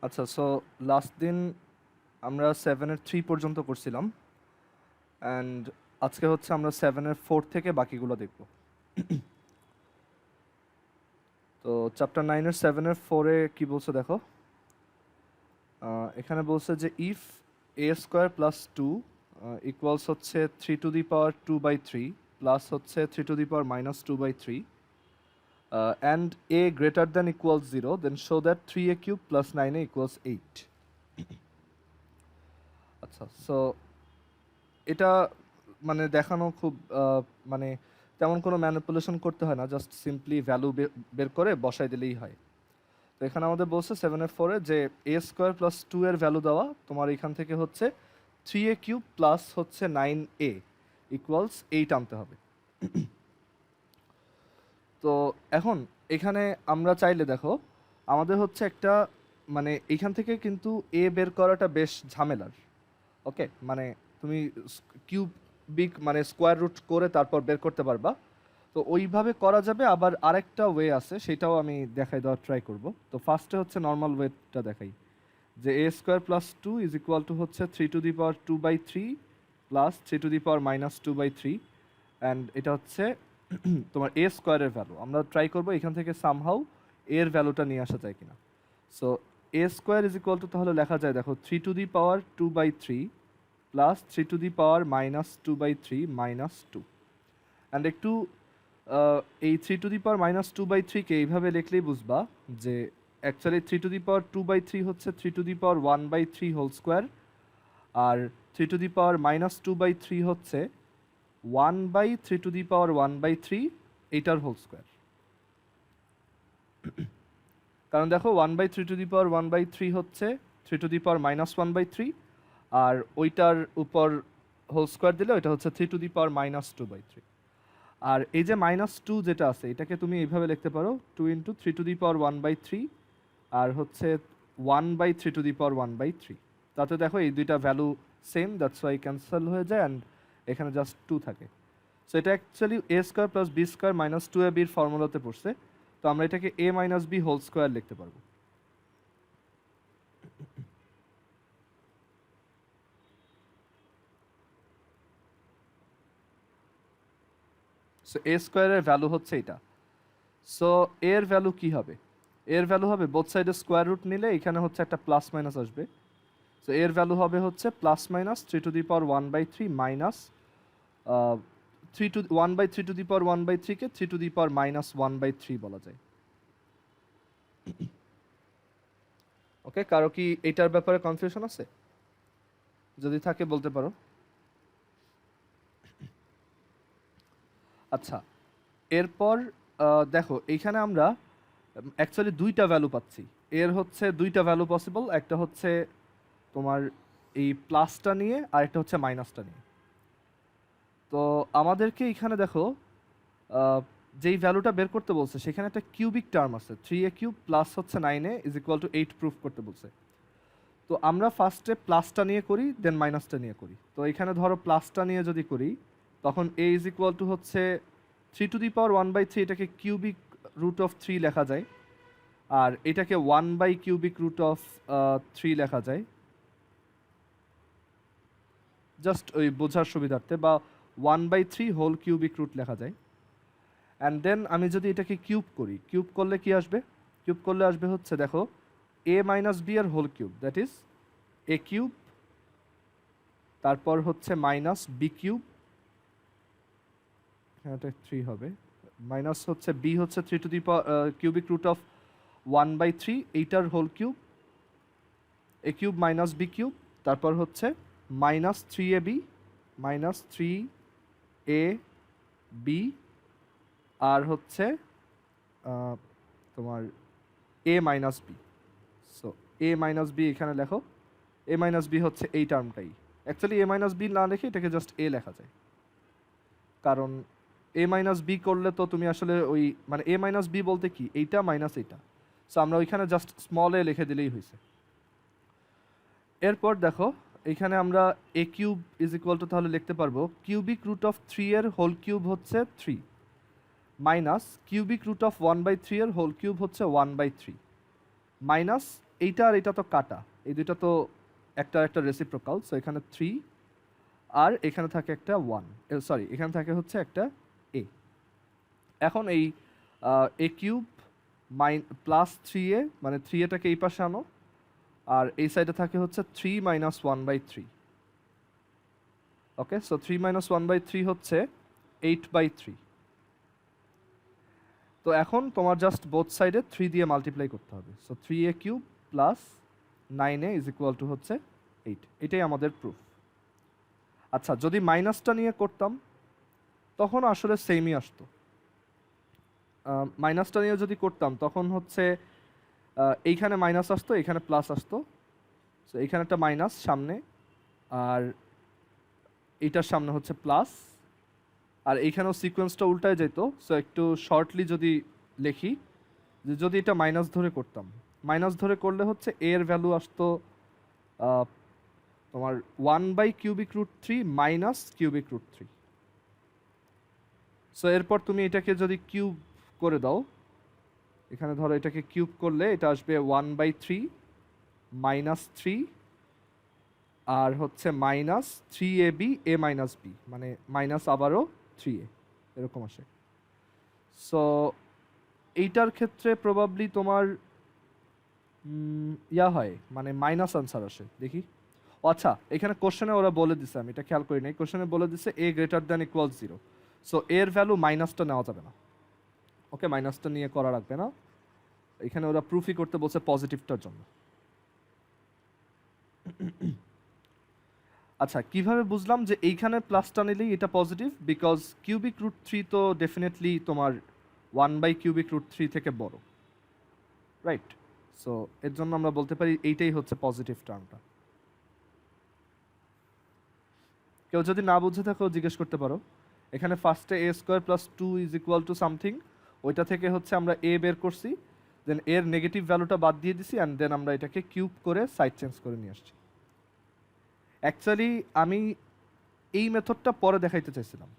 আচ্ছা, so last দিন আমরা 7-3 পর্যন্ত করছিলাম অ্যান্ড আজকে হচ্ছে আমরা 7-4 থেকে বাকিগুলো দেখব। তো চ্যাপ্টার 9-এর 7-4-এ কী বলছে দেখো। এখানে বলছে যে ইফ a² + 2 ইকুয়ালস হচ্ছে 3⁻²/3 প্লাস হচ্ছে 3⁻−2/3 and a greater than equals 0, then show that 3a³ + 9a equals 8. আচ্ছা, সো এটা মানে দেখানো খুব মানে তেমন কোনো ম্যানিপুলেশন করতে হয় না, জাস্ট সিম্পলি ভ্যালু বের করে বসাই দিলেই হয়। তো এখানে আমাদের বলছে 7-4-এ যে a² + 2 এর ভ্যালু দেওয়া তোমার এখান থেকে হচ্ছে 3a³ প্লাস হচ্ছে 9a ইকুয়ালস 8 আনতে হবে। তো এখন এখানে আমরা চাইলে দেখো আমাদের হচ্ছে একটা মানে এইখান থেকে কিন্তু এ বের করাটা বেশ ঝামেলার। ওকে, মানে তুমি কিউবিক মানে স্কোয়ার রুট করে তারপর বের করতে পারবা। তো ওইভাবে করা যাবে, আবার আরেকটা ওয়ে আছে, সেটাও আমি দেখাই দেওয়ার ট্রাই করব। তো ফার্স্টে হচ্ছে নর্মাল ওয়েটা দেখাই, যে a² + 2 ইজ ইকুয়াল টু হচ্ছে 3⁻2/3 প্লাস 3⁻−2/3 অ্যান্ড এটা হচ্ছে তোমার a² এর ভ্যালু। আমরা ট্রাই করবো এখান থেকে সামহাউ এর ভ্যালুটা নিয়ে আসা যায় কিনা। So a² is equal two তাহলে লেখা যায় দেখো 3⁻2/3 প্লাস 3⁻−2/3 -2 অ্যান্ড একটু এই 3⁻−2/3-কে এইভাবে লিখলেই বুঝবা যে অ্যাকচুয়ালি 3⁻2/3 হচ্ছে 3⁻1/3 হোল স্কোয়ার, আর 3⁻−2/3 হচ্ছে 1/3⁻1/3 এইটার হোল স্কোয়ার। কারণ দেখো 1/3⁻1/3 হচ্ছে 3⁻−1/3, আর ওইটার উপর হোল স্কোয়ার দিলে ওইটা হচ্ছে 3⁻−2/3। আর এই যে -2 যেটা আছে এটাকে তুমি এইভাবে লিখতে পারো 2 × 3⁻1/3 আর হচ্ছে 1/3⁻1/3। তাতে দেখো এই দুইটা value same, that's Y cancel হয়ে যায় অ্যান্ড এখানে জাস্ট 2 থাকে। সো এটা অ্যাকচুয়ালি a² + b² - 2ab ফর্মুলাতে পড়ছে। তো আমরা এটাকে a - b হোল স্কোয়ার লিখতে পারবো। সো a² এর ভ্যালু হচ্ছে এটা। সো এর ভ্যালু কি হবে? এর ভ্যালু হবে বোথ সাইডে স্কোয়ার রুট নিলে এখানে হচ্ছে একটা প্লাস মাইনাস আসবে। সো এর ভ্যালু হবে হচ্ছে +-3⁻1/3 মাইনাস 1/3⁻1/3-কে 3⁻−1/3 বলা যায়। ওকে, কারো কি এটার ব্যাপারে কনফিউশন আছে? যদি থাকে বলতে পারো। আচ্ছা, এরপর দেখো এইখানে আমরা অ্যাকচুয়ালি দুইটা ভ্যালু পাচ্ছি। এর হচ্ছে দুইটা ভ্যালু পসিবল, একটা হচ্ছে তোমার এই প্লাসটা নিয়ে আর একটা হচ্ছে মাইনাসটা নিয়ে। তো আমাদেরকে এখানে দেখো যেই ভ্যালুটা বের করতে বলছে সেখানে একটা কিউবিক টার্ম আছে, 3a³ প্লাস হচ্ছে 9a is equal two 8 proof করতে বলছে। তো আমরা ফার্স্টে প্লাসটা নিয়ে করি, দেন মাইনাসটা নিয়ে করি। তো এখানে ধরো প্লাসটা নিয়ে যদি করি তখন a ইজ ইকুয়াল টু হচ্ছে 3⁻1/3, এটাকে কিউবিক রুট অফ 3 লেখা যায়, আর এটাকে 1/কিউবিক রুট অফ 3 লেখা যায়, জাস্ট ওই বোঝার সুবিধার্থে, বা 1/3 হোল কিউবিক রুট লেখা যায়। অ্যান্ড দেন আমি যদি এটাকে কিউব করি, কিউব করলে কি আসবে? কিউব করলে আসবে হচ্ছে দেখো a - b এর whole cube, that is a³, তারপর হচ্ছে -b³, হ্যাঁ এটা 3 হবে, মাইনাস হচ্ছে b হচ্ছে 3 কিউবিক রুট অফ 1/3 এইটার হোল কিউব, a³ - b³, তারপর হচ্ছে -3ab -3ab, আর হচ্ছে তোমার a - b। So a - b এখানে লেখো, a - b হচ্ছে এই টার্মটাই। অ্যাকচুয়ালি a - b না লিখে এটাকে জাস্ট a লেখা যায়, কারণ a - b করলে তো তুমি আসলে ওই মানে a - b বলতে কি এইটা মাইনাস এইটা, সো আমরা ওইখানে জাস্ট স্মল a লিখে দিলেই হয়েছে। এরপর দেখো এইখানে আমরা a³ ইজ ইকুয়াল টু তাহলে লিখতে পারবো কিউবিক রুট অফ 3 এর হোল কিউব হচ্ছে 3 মাইনাস কিউবিক রুট অফ 1/3 এর হোল কিউব হচ্ছে 1/3 মাইনাস এইটা আর এটা তো কাটা, এই দুইটা তো একটা রেসিপ্রোকাল, সো এখানে 3 আর এখানে থাকে একটা 1, সরি এখানে থাকে হচ্ছে একটা এ। এখন এই এ কিউব প্লাস 3a, মানে 3aটাকে এই পাশে আনো, আর এই সাইডে থাকে হচ্ছে 3 মাইনাস 1/3। ওকে, সো 3 মাইনাস 1/3 হচ্ছে 8/3। তো এখন তোমার জাস্ট বোথ সাইডে 3 দিয়ে মাল্টিপ্লাই করতে হবে। So 3a cube plus 9a is equal to হচ্ছে 8। এটাই আমাদের প্রুফ। আচ্ছা, যদি মাইনাসটা নিয়ে করতাম তখন আসলে সেমই আসতো। মাইনাসটা নিয়ে যদি করতাম তখন হচ্ছে এইখানে মাইনাস আসতো, এখানে প্লাস আসতো। সো এইখানে একটা মাইনাস সামনে, আর এইটার সামনে হচ্ছে প্লাস, আর এইখানেও সিকোয়েন্সটা উল্টায় যেত। সো একটু শর্টলি যদি লিখি, যে যদি এটা মাইনাস ধরে করতাম, মাইনাস ধরে করলে হচ্ছে এ এর ভ্যালু আসতো তোমার 1/³ মাইনাস কিউবিক রুট 3। সো এরপর তুমি এটাকে যদি কিউব করে দাও, এখানে ধরো এটাকে কিউব করলে এটা আসবে 1/3 মাইনাস 3 আর হচ্ছে minus 3ab a minus b, মানে মাইনাস আবারও 3a, এরকম আসে। সো এইটার ক্ষেত্রে প্রবাবলি তোমার ইয়া হয়, মানে মাইনাস আনসার আসে। দেখি, ও আচ্ছা, এখানে কোশ্চেনে ওরা বলে দিছে, আমি এটা খেয়াল করি নাই, কোশ্চেনে বলে দিছে a greater than equals 0। So এর ভ্যালু মাইনাসটা নেওয়া যাবে না। ওকে, মাইনাসটা নিয়ে করা রাখবে না, এখানে ওরা প্রুফই করতে বলছে পজিটিভটার জন্য। আচ্ছা, কিভাবে বুঝলাম যে এইখানে প্লাসটা নিলেই এটা পজিটিভ? বিকজ কিউবিক রুট 3 তো ডেফিনেটলি তোমার 1/³ থেকে বড়, রাইট? সো এর জন্য আমরা বলতে পারি এইটাই হচ্ছে পজিটিভ টার্মটা। কেউ যদি না বুঝে থাকো জিজ্ঞেস করতে পারো। এখানে ফার্স্টে a² plus 2 is equal to something, ওইটা থেকে হচ্ছে আমরা a বের করছি, দেন এর নেগেটিভ ভ্যালুটা বাদ দিয়ে দিছি, অ্যান্ড দেন আমরা এটাকে কিউব করে সাইড চেঞ্জ করে নিয়ে আসছি। অ্যাকচুয়ালি আমি এই মেথডটা পরে দেখাইতে চাইছিলাম,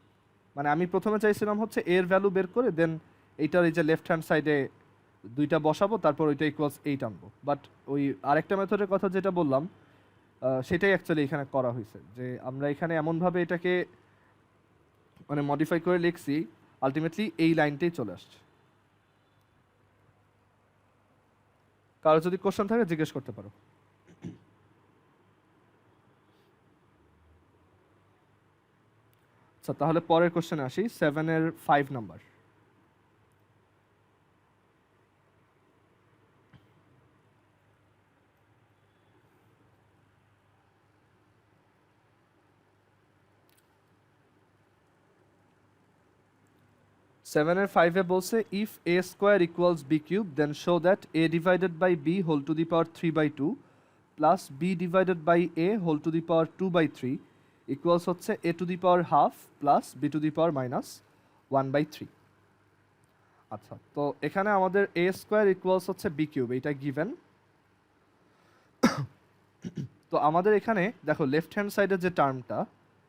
মানে আমি প্রথমে চাইছিলাম হচ্ছে এর ভ্যালু বের করে দেন এইটার এই যে লেফট হ্যান্ড সাইডে দুইটা বসাবো, তারপর ওইটা ইকুয়ালস 8 আনবো। বাট ওই আরেকটা মেথডের কথা যেটা বললাম, সেটাই অ্যাকচুয়ালি এখানে করা হয়েছে, যে আমরা এখানে এমনভাবে এটাকে মানে মডিফাই করে লিখছি, আলটিমেটলি এই লাইনটাই চলে আসছে। কারো যদি কোশ্চেন থাকে জিজ্ঞেস করতে পারো। আচ্ছা, তাহলে পরের কোশ্চেনে আসি, 7-এর 5 নাম্বার। সেভেনের 5-এ বলছে if a² equals b³ then show that a divided by b whole to the power 3/2 plus b divided by a whole to the power 2/3 equals হচ্ছে a to the power half plus b to the power minus 1/3। আচ্ছা, তো এখানে আমাদের a² equals হচ্ছে b³, এইটা given. তো আমাদের এখানে দেখো লেফট হ্যান্ড সাইডের যে টার্মটা,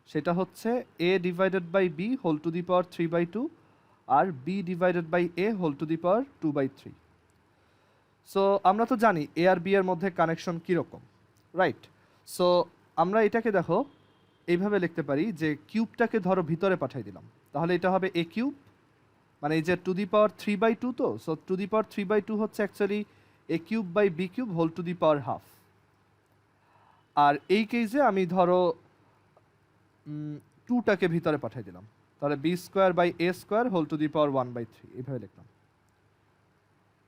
সেটা হচ্ছে a divided by b whole to the power 3/2 আর b divided by a whole to the power 2/3। So আমরা তো জানি a আর b এর মধ্যে কানেকশন কীরকম, রাইট? সো আমরা এটাকে দেখো এইভাবে লিখতে পারি, যে কিউবটাকে ধরো ভিতরে পাঠিয়ে দিলাম, তাহলে এটা হবে a³, মানে এই যে টু দি পাওয়ার 3/2, তো সো টু দি পাওয়ার 3/2 হচ্ছে actually a³ by b³ whole to the power half. আর এই কেসে আমি ধরো 2টাকে ভিতরে পাঠিয়ে দিলাম, তাহলে b² by a² whole to the power 1/3 এইভাবে লিখলাম,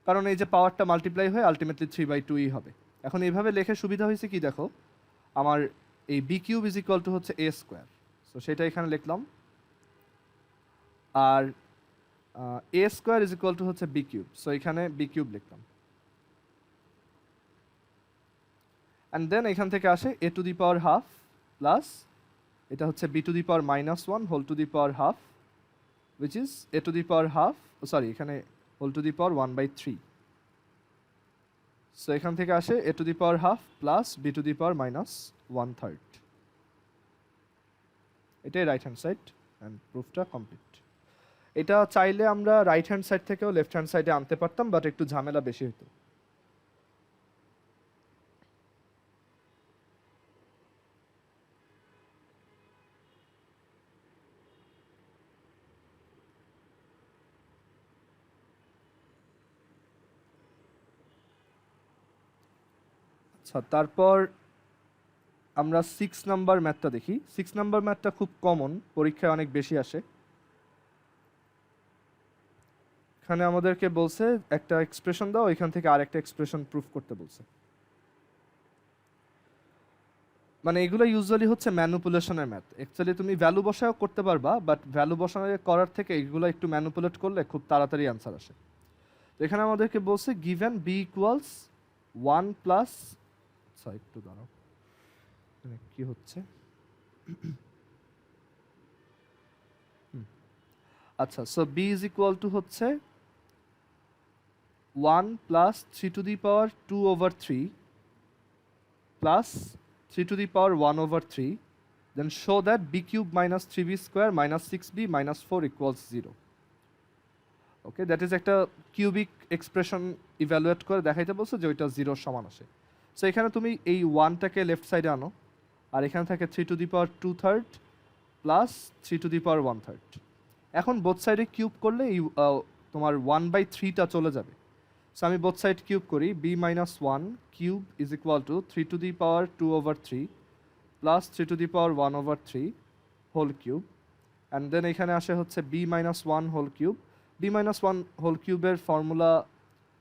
কারণ এই যে পাওয়ারটা মাল্টিপ্লাই হয়ে আলটিমেটলি 3/2ই হবে। এখন এইভাবে লেখে সুবিধা হয়েছে কি দেখো, আমার এই b³ ইজ ইকুয়াল টু হচ্ছে a², সো সেটা এখানে লিখলাম, আর a² ইজ ইকুয়াল টু হচ্ছে b³, সো এখানে b³ লিখলাম, অ্যান্ড দেন এখান থেকে আসে a to the power half plus এটা হচ্ছে b to the power minus 1 whole to the power half, which is a to the power half, sorry এখানে whole to the power 1/3। So এখান থেকে আসে a to the power half plus b to the power minus 1/3। এটাই right hand side, and প্রুফটা কমপ্লিট। এটা চাইলে আমরা রাইট হ্যান্ড সাইড থেকেও লেফট হ্যান্ড সাইডে আনতে পারতাম, বাট একটু ঝামেলা বেশি হতো। আচ্ছা, তারপর আমরা 6 নাম্বার ম্যাথটা দেখি। 6 নাম্বার ম্যাথটা খুব কমন, পরীক্ষায় অনেক বেশি আসে। এখানে আমাদেরকে বলছে একটা এক্সপ্রেশন দাও, এখান থেকে আরেকটা এক্সপ্রেশন প্রুফ করতে বলছে। মানে এগুলো ইউজুয়ালি হচ্ছে ম্যানিপুলেশনের ম্যাথ। অ্যাকচুয়ালি তুমি ভ্যালু বসায়ও করতে পারবা, বাট ভ্যালু বসানো করার থেকে এগুলো একটু ম্যানিপুলেট করলে খুব তাড়াতাড়ি অ্যান্সার আসে। তো এখানে আমাদেরকে বলছে গিভেন বি ইকুয়ালস 1 প্লাস, আচ্ছা একটু দাঁড়াও, এখানে কি হচ্ছে, আচ্ছা so b is equal to হচ্ছে 1 plus 3^2/3 plus 3^1/3, then show that b cube minus 3b square minus 6b minus 4 equals 0. Okay, that is একটা কিউবিক এক্সপ্রেশন ইভ্যালুয়েট করে দেখাইতে বলছে যে ওইটা 0 সমান আসে। সো এখানে তুমি এই 1টাকে লেফট সাইডে আনো, আর এখানে থাকে 3^2/3 প্লাস 3^1/3। এখন বোথ সাইডে কিউব করলে এই তোমার 1/3টা চলে যাবে। সো আমি বোথ সাইড কিউব করি, b minus 1 cube is equal to 3^2/3 plus 3^1/3 whole cube, and then এখানে আসে হচ্ছে b minus 1 whole cube. b minus 1 whole কিউবের ফর্মুলা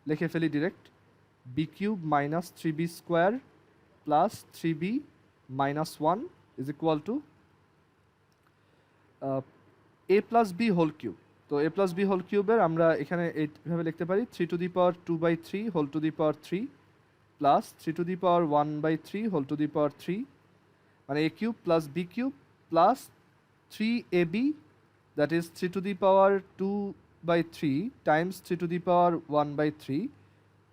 লিখে ফেলি direct, b cube minus 3b square plus 3b minus 1 is equal to a plus b whole cube. তো a plus b whole কিউবের আমরা এখানে এইভাবে লিখতে পারি 3^2/3 whole to the power 3 plus 3^1/3 whole to the power 3, মানে a cube plus b cube plus 3ab, that is 3^2/3 times 3^1/3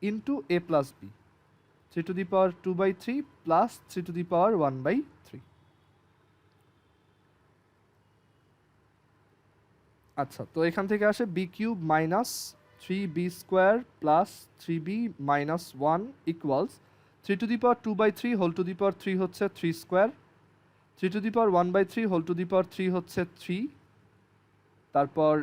into a plus b, 3^2/3 plus 3^1/3। আচ্ছা, তো এখান থেকে আসে b cube minus 3b square plus 3b minus 1 equals 3^2/3 whole to the power 3 হচ্ছে 3 square, 3^1/3 whole to the power 3 হচ্ছে 3, তারপর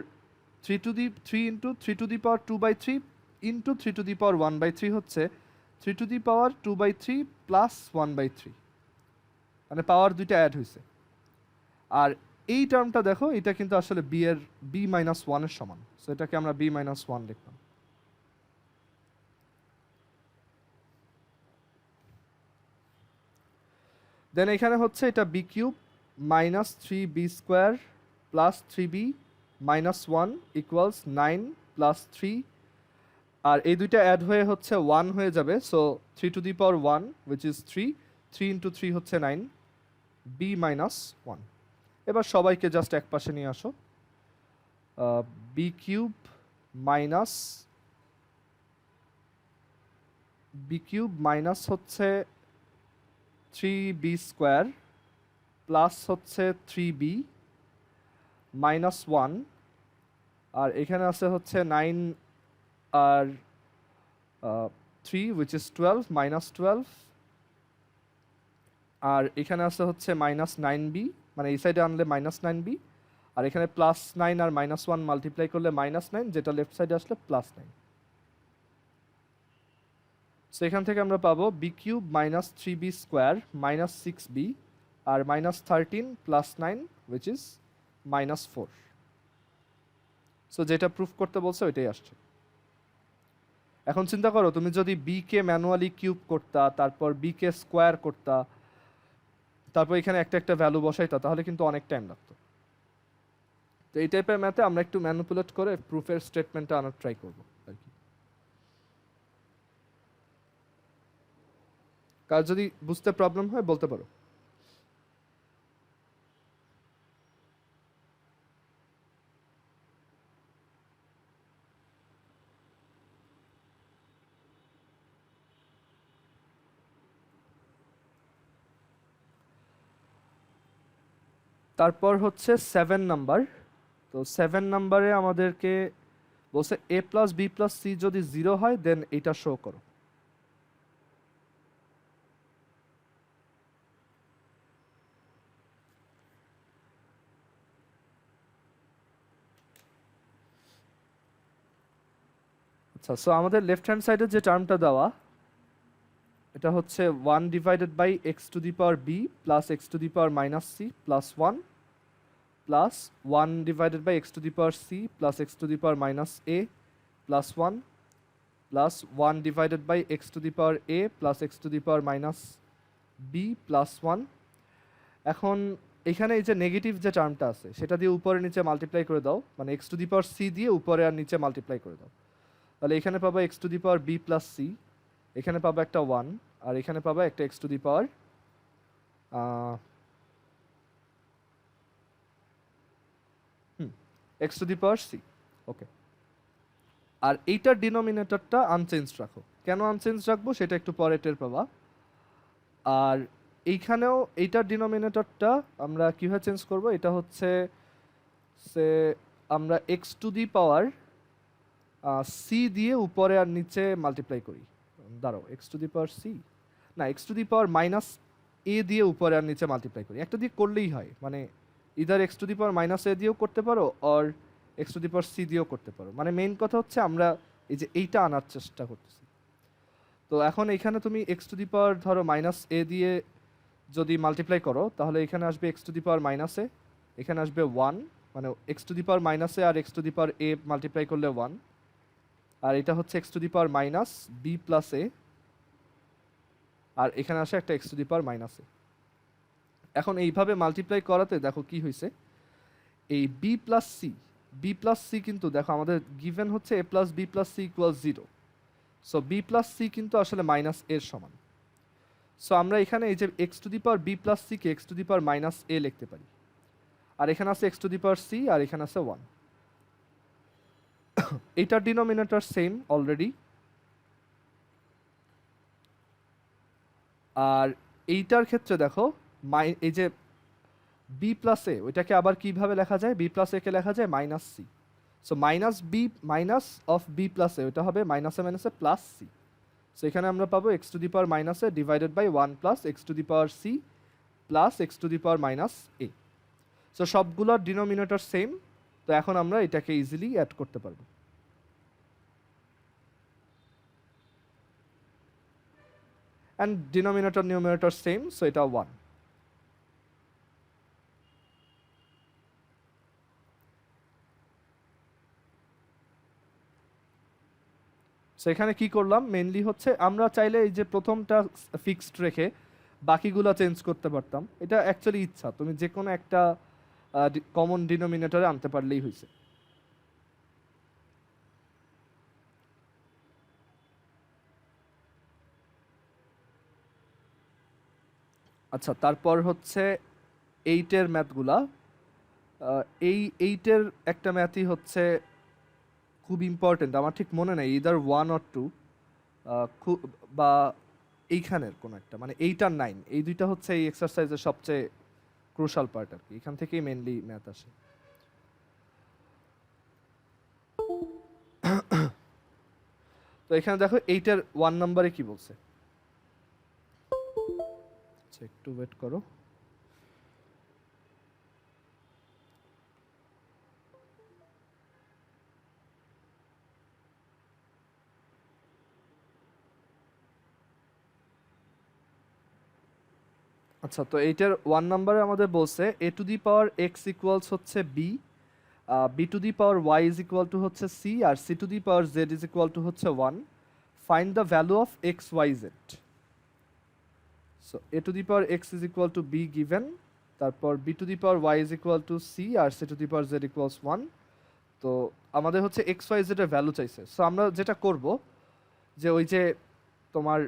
3 into 3^2/3 into 3^1/3 হচ্ছে 3^2/3 plus 1/3, মানে পাওয়ার দুইটা অ্যাড হয়েছে। আর এই টার্মটা দেখো, এটা কিন্তু আসলে বি এর বি মাইনাস 1-এর সমান, সো এটাকে আমরা বি মাইনাস 1 লিখলাম। দেন এখানে হচ্ছে এটা b cube minus 3b square plus 3b minus 1 equals 9 plus 3, আর এই দুইটা অ্যাড হয়ে হচ্ছে 1 হয়ে যাবে, সো 3^1 উইচ ইজ 3 ইন্টু 3 হচ্ছে 9, b মাইনাস 1। এবার সবাইকে জাস্ট এক পাশে নিয়ে আসো, বি কিউব মাইনাস হচ্ছে 3b স্কোয়ার প্লাস হচ্ছে 3b মাইনাস 1, আর এখানে আছে হচ্ছে 9 আর 3 উইচ ইজ 12 মাইনাস 12, আর এখানে আছে হচ্ছে মাইনাস 9b, মানে এই সাইডে আনলে মাইনাস 9b, আর এখানে প্লাস 9 আর মাইনাস 1 মাল্টিপ্লাই করলে মাইনাস 9, যেটা লেফট সাইডে আসলে প্লাস 9। সো এখান থেকে আমরা পাবো b cube minus 3b square minus 6b আর minus 13 plus 9 which is minus 4। So যেটা প্রুফ করতে বলছে ওইটাই আসছে। এখন চিন্তা করো, তুমি যদি বি কে ম্যানুয়ালি কিউব করতা, তারপর বি কে স্কোয়ার করতা, তারপর এখানে একটা একটা ভ্যালু বসাইতা, তাহলে কিন্তু অনেক টাইম লাগতো। তো এই টাইপের ম্যাথে আমরা একটু ম্যানিপুলেট করে প্রুফের স্টেটমেন্টটা আনার ট্রাই করবো আর কি। কার যদি বুঝতে প্রবলেম হয় বলতে পারো। তারপর হচ্ছে 7 নাম্বার। তো 7 নাম্বারে আমাদেরকে বলছে এ প্লাস বি প্লাস সি যদি 0 হয় দেন এটা শো করো। আচ্ছা, সো আমাদের লেফট হ্যান্ড সাইডে যে টার্মটা দেওয়া, এটা হচ্ছে 1 divided by x to the power b plus x to the power minus c plus 1 plus 1 divided by x to the power c plus x to the power minus a plus 1 plus 1 divided by x to the power a plus x to the power minus b plus 1। এখন এখানে এই যে negative যে টার্মটা আছে সেটা দিয়ে উপরে নিচে মাল্টিপ্লাই করে দাও, মানে x to the power c দিয়ে উপরে আর নিচে মাল্টিপ্লাই করে দাও, তাহলে এখানে পাবা x to the power b plus c, এখানে পাবা একটা 1, আর এখানে পাবা একটা x to the power x to the power c. Okay, আর এইটার ডিনোমিনেটরটা আনচেঞ্জ রাখো। কেন আনচেঞ্জ রাখবো সেটা একটু পরে টের পাবা। আর এইখানেও এইটার ডিনোমিনেটরটা আমরা কীভাবে চেঞ্জ করব, এটা হচ্ছে সে আমরা x to the power c দিয়ে উপরে আর নিচে মাল্টিপ্লাই করি। দাঁড়াও, x to the power c না, x to the power minus a দিয়ে উপরে আর নিচে মাল্টিপ্লাই করি। একটা দিয়ে করলেই হয়, মানে either x to the power minus a দিয়েও করতে পারো আর x to the power c দিয়েও করতে পারো। মানে মেইন কথা হচ্ছে আমরা এই যে এইটা আনার চেষ্টা করতেছি। তো এখন এখানে তুমি এক্স টু দি পাওয়ার ধরো মাইনাস এ দিয়ে যদি মাল্টিপ্লাই করো তাহলে এখানে আসবে x to the power minus a, এখানে আসবে 1, মানে x to the power minus a আর x to the power a multiply করলে 1, আর এটা হচ্ছে x to the power minus b plus a, আর এখানে আসে একটা x to the power minus a. এখন এইভাবে মাল্টিপ্লাই করাতে দেখো কি হয়েছে, এই বি প্লাস সি কিন্তু দেখো আমাদের গিভেন হচ্ছে a plus b plus c equal 0, so b plus c কিন্তু আসলে মাইনাস এর সমান। সো আমরা এখানে এই যে x to the power b plus সিকে x to the power minus a লিখতে পারি, আর এখানে আছে x to the power c আর এখানে আছে 1। এইটার ডিনোমিনেটর সেম অলরেডি, আর এইটার ক্ষেত্রে দেখো এই যে বি প্লাস এ ওইটাকে আবার কিভাবে লেখা যায়, বি প্লাস এ কে লেখা যায় minus c, so minus of b plus a ওইটা হবে মাইনাসে মাইনাসে প্লাস সি। সো এখানে আমরা পাবো x to the power minus a divided by 1 plus x to the power c plus x to the power minus a. So সবগুলোর denominator same, তো এখন আমরা এটাকে ইজিলি অ্যাড করতে পারবো। And denominator numerator same, so এটা 1। So এখানে কি করলাম মেইনলি হচ্ছে আমরা চাইলে এই যে প্রথমটা ফিক্সড রেখে বাকিগুলো চেঞ্জ করতে পারতাম, এটা অ্যাকচুয়ালি ইচ্ছা, তুমি যে কোনো একটা কমন ডিনোমিনেটরে আনতে পারলেই হয়েছে। আচ্ছা, তারপর হচ্ছে এইটের ম্যাথগুলা। এই এইটের একটা ম্যাথই হচ্ছে খুব ইম্পর্টেন্ট, আমার ঠিক মনে নেই ইদার 1 অর 2, খুব বা এইখানের কোনো একটা, মানে 8 আর 9 এই দুইটা হচ্ছে এই এক্সারসাইজের সবচেয়ে ক্রুশাল পার্ট আর কি, এখান থেকেই মেনলি ম্যাথ আসে। তো এখানে দেখো এইটার 1 নম্বরে কি বলছে, আচ্ছা একটু ওয়েট করো। আচ্ছা, তো এইটার 1 নম্বরে আমাদের বলছে a to the power x equals হচ্ছে b, b to the power y is equal to হচ্ছে সি, আর c to the power z is equal to হচ্ছে 1। Find the value of x y z. So a to the power x is equal to b given, তারপর b to the power y is equal to c, আর c to the power z equals 1। তো আমাদের হচ্ছে x Y জেডের value চাইছে। So আমরা যেটা করব যে ওই যে তোমার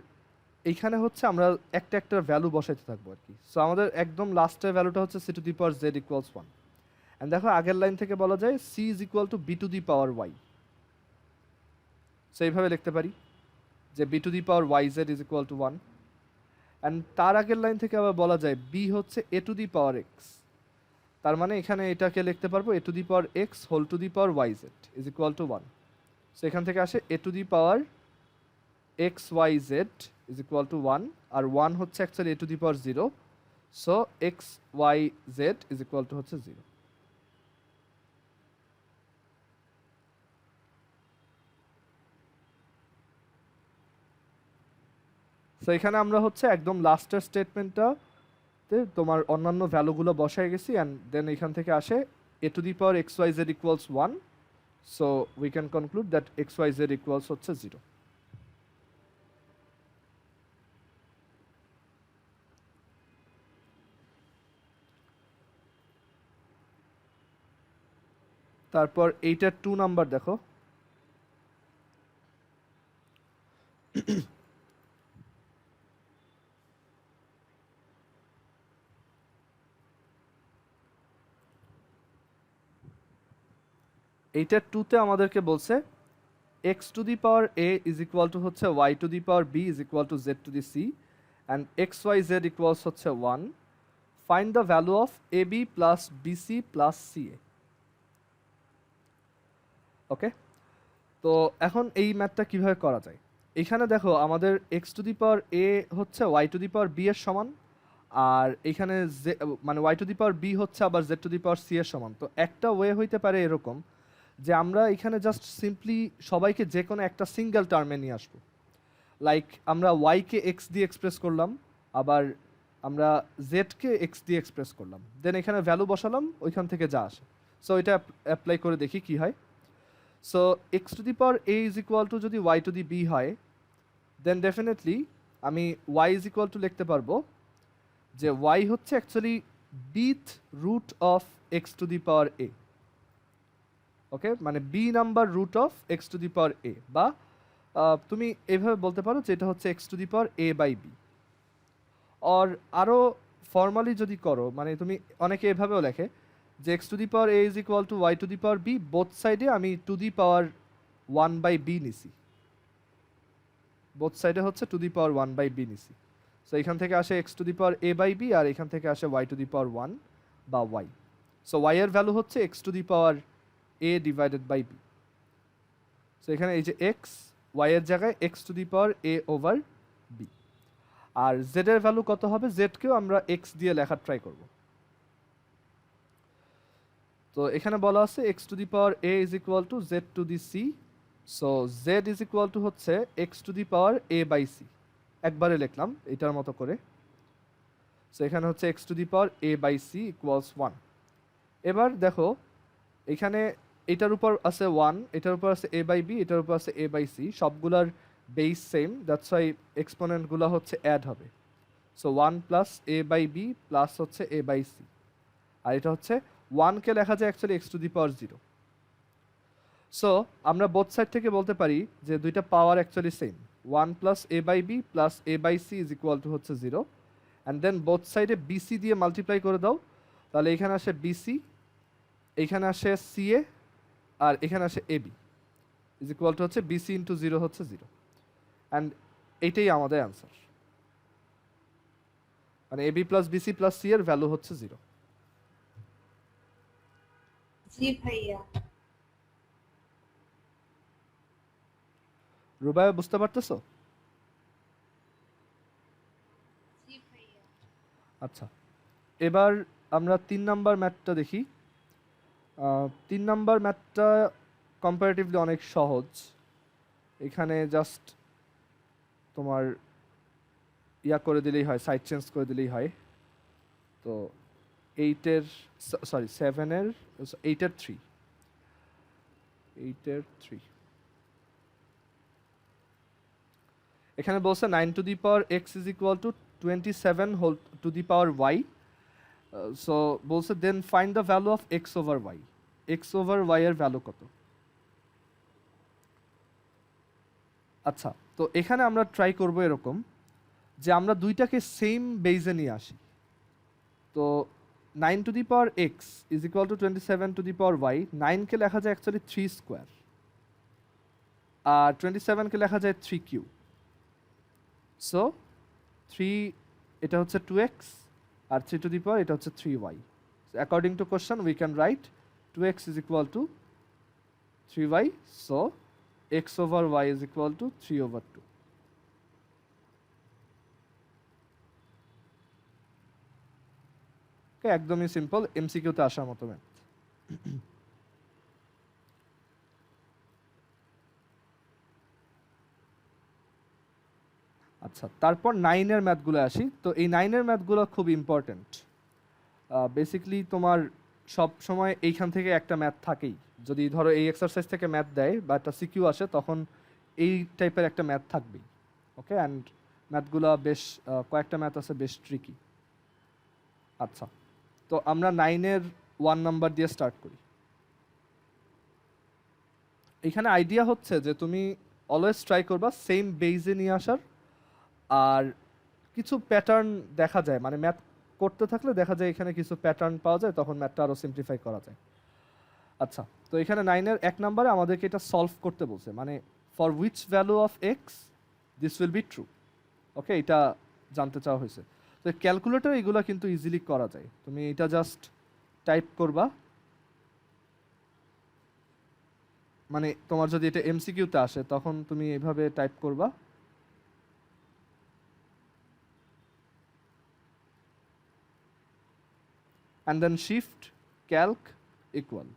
এইখানে হচ্ছে আমরা একটা একটা ভ্যালু বসাইতে থাকবো আর কি। সো আমাদের একদম লাস্টের ভ্যালুটা হচ্ছে c to the power z equals 1। And দেখো আগের লাইন থেকে বলা যায় c is equal to b to the power y, so এইভাবে লিখতে পারি যে b to the power y z is equal to 1। And তার আগের লাইন থেকে আবার বলা যায় বি হচ্ছে এ টু দি পাওয়ার এক্স, তার মানে এখানে এটাকে লিখতে পারবো a to the power x whole to the power y z is equal to 1। So এখান থেকে আসে a to the power x y z is equal to 1, আর 1 হচ্ছে actually a to the power 0, so x y z is equal to হচ্ছে 0। So এখানে আমরা হচ্ছে একদম লাস্টের স্টেটমেন্টটাতে তোমার অন্যান্য ভ্যালুগুলো বসায় গেছি, অ্যান্ড দেন এখান থেকে আসে a to the power xyz equals 1. So we can conclude that xyz equals হচ্ছে 0. তারপর এইটার 2 নাম্বার দেখো। এইটার 2তে আমাদেরকে বলছে x to the power a is equal to হচ্ছে y to the power b is equal to z to the c, and xyz equals হচ্ছে 1. Find the value of ab plus bc plus ca. ওকে, তো এখন এই ম্যাথটা কিভাবে করা যায়? এখানে দেখো আমাদের x to the power a হচ্ছে y to the power b এর সমান, আর এখানে মানে y to the power b হচ্ছে আবার z to the power c এর সমান। তো একটা ওয়ে হইতে পারে এরকম যে আমরা এখানে জাস্ট সিম্পলি সবাইকে যে কোনো একটা সিঙ্গেল টার্মে নিয়ে আসবো। লাইক আমরা y কে x দিয়ে এক্সপ্রেস করলাম, আবার আমরা z কে x দিয়ে এক্সপ্রেস করলাম, দেন এখানে ভ্যালু বসালাম, ওইখান থেকে যা আসে। সো এটা অ্যাপ্লাই করে দেখি কি হয়। So x to the power a is equal to যদি y to the b হয়, দেন ডেফিনেটলি আমি y is equal to লিখতে পারবো যে y হচ্ছে actually bth root of x to the power a। Okay, মানে b number root of x to the power a, বা তুমি এইভাবে বলতে পারো যে এটা হচ্ছে x to the power a by b। আর আরও ফর্মালি যদি করো, মানে তুমি অনেকে এভাবেও লেখে যে x to the power a is equal to y to the power b, both সাইডে আমি to the power 1 by b নিছি, বোথ সাইডে হচ্ছে to the power 1 by b নিছি। সো এখান থেকে আসে x to the power a by b, আর এখান থেকে আসে y to the power 1 বা y। সো y এর ভ্যালু হচ্ছে x to the power a divided by b। So এখানে এই যে x, y এর জায়গায় x to the power a over b, আর z এর ভ্যালু কত হবে? z কেও আমরা x দিয়ে লেখার ট্রাই করব। তো এখানে বলা আছে x to the power a is equal to z to the c, so z is equal to হচ্ছে x to the power a by c। একবারে লিখলাম এটার মতো করে। সো এখানে হচ্ছে x to the power a by c equals 1। এবার দেখো এখানে এটার উপর আছে 1, এটার উপর আছে a by b, এটার উপর আছে a by c, সবগুলার বেস সেম, দ্যাটস ওয়াই এক্সপোনেন্টগুলো হচ্ছে অ্যাড হবে। So 1 plus a by b plus হচ্ছে a by c, আর এটা হচ্ছে 1 কে লেখা যায় actually x to the power 0। So আমরা বোথ সাইড থেকে বলতে পারি যে দুইটা power actually same, 1 plus a by b plus a by c is equal to হচ্ছে 0, অ্যান্ড দেন বোথ সাইডে bc দিয়ে মাল্টিপ্লাই করে দাও, তাহলে এখানে আসে bc, এখানে আসে ca, আর এখানে আসে ab ইজ ইকুয়াল টু হচ্ছে bc ইন্টু 0 হচ্ছে 0, অ্যান্ড এইটাই আমাদের অ্যান্সার। মানে ab plus bc plus c এর ভ্যালু হচ্ছে 0। জি ভাইয়া। রুবাইয়া বুঝতে পারতেছো? জি ভাইয়া। আচ্ছা, এবার আমরা 3 নাম্বার ম্যাথটা দেখি। 3 নাম্বার ম্যাথটা কম্পারেটিভলি অনেক সহজ। এখানে জাস্ট তোমার ইয়া করে দিলেই হয়, সাইড চেঞ্জ করে দিলেই হয়। তো 8-এর সরি 7-এর 8-এর 3, 8-এর 3 এখানে বলছে 9 to the power x is equal to 27 whole to the power y। So বলছে then find the value of x over y। x over y এর ভ্যালু কত? আচ্ছা, তো এখানে আমরা ট্রাই করব এরকম যে আমরা দুইটাকে সেম বেজে নিয়ে আসি। তো 9 to the power x is equal to 27 to the power y, 9 কে লেখা যায় অ্যাকচুয়ালি 3 স্কোয়ার, আর 27 কে লেখা যায় 3 কিউব। সো 3 এটা হচ্ছে 2x, R 3 to the power এটা হচ্ছে 3y। According to question we can write 2x is equal to 3y, so x over y is equal to 3 over 2। একদমই সিম্পল, এমসিকিউতে আসার মতো ম্যাথ। আচ্ছা, তারপর 9 এর ম্যাথগুলো আসি। তো এই 9 এর ম্যাথগুলো খুব ইম্পর্ট্যান্ট। বেসিক্যালি তোমার সব সময় এইখান থেকে একটা ম্যাথ থাকেই। যদি ধরো এই এক্সারসাইজ থেকে ম্যাথ দেয় বা একটা সিকিউ আসে, তখন এই টাইপের একটা ম্যাথ থাকবেই। ওকে, অ্যান্ড ম্যাথগুলো বেশ কয়েকটা ম্যাথ আছে বেশ ট্রিকি। আচ্ছা, তো আমরা 9 এর 1 নাম্বার দিয়ে স্টার্ট করি। এখানে আইডিয়া হচ্ছে যে তুমি অলওয়েজ ট্রাই করবা সেম বেইজে নিয়ে আসার, আর কিছু প্যাটার্ন দেখা যায়, মানে ম্যাথ করতে থাকলে দেখা যায় এখানে কিছু প্যাটার্ন পাওয়া যায়, তখন ম্যাথটা আরও সিম্পলিফাই করা যায়। আচ্ছা, তো এখানে 9 এর 1 নম্বরে আমাদেরকে এটা সলভ করতে বলছে, মানে for which value of x this will be true. Okay, এটা জানতে চাওয়া হয়েছে। তো ক্যালকুলেটর এগুলো কিন্তু ইজিলি করা যায়। তুমি এটা জাস্ট টাইপ করবা, মানে তোমার যদি এটা এমসিকিউতে আসে তখন তুমি এইভাবে টাইপ করবা, and then shift calc equal,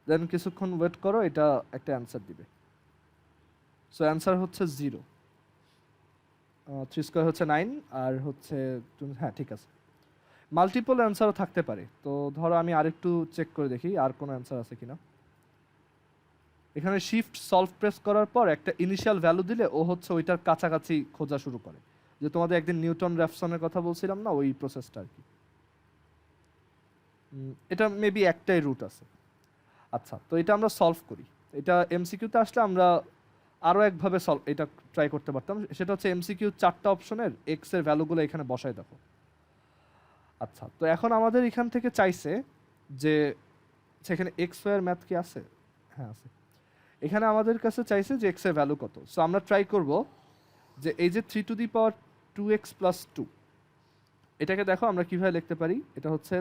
then কিছুক্ষণ ওয়েট করো, এটা একটা অ্যান্সার দিবে। সো অ্যান্সার হচ্ছে 0, 3 স্কোয়ার হচ্ছে 9, আর হচ্ছে হ্যাঁ ঠিক আছে। মাল্টিপল অ্যান্সারও থাকতে পারে, তো ধরো আমি আরেকটু চেক করে দেখি আর কোনো অ্যান্সার আছে কিনা। এখানে শিফট সলভ প্রেস করার পর একটা ইনিশিয়াল ভ্যালু দিলে ও হচ্ছে ওইটার কাছাকাছি খোঁজা শুরু করে, যে তোমাদের একদিন নিউটন র্যাফসনের কথা বলছিলাম না, ওই প্রসেসটা আর কি। এটা মেবি একটাই রুট আছে। আচ্ছা, তো এটা আমরা সলভ করি। এটা এমসিকিউতে আসলে আমরা আরও একভাবে সলভ এটা ট্রাই করতে পারতাম, সেটা হচ্ছে এমসিকিউ 4টা অপশনের এক্স এর ভ্যালুগুলো এখানে বসায় দেখো। আচ্ছা, তো এখন আমাদের এখান থেকে চাইছে যে সেখানে এক্স ওয়াই ম্যাথ কি আছে? হ্যাঁ আছে। এখানে আমাদের কাছে চাইছে যে এক্স এর ভ্যালু কত। সো আমরা ট্রাই করব যে এই যে 3 to the power 2x plus 2, এটাকে দেখো আমরা কিভাবে লিখতে পারি। এটা হচ্ছে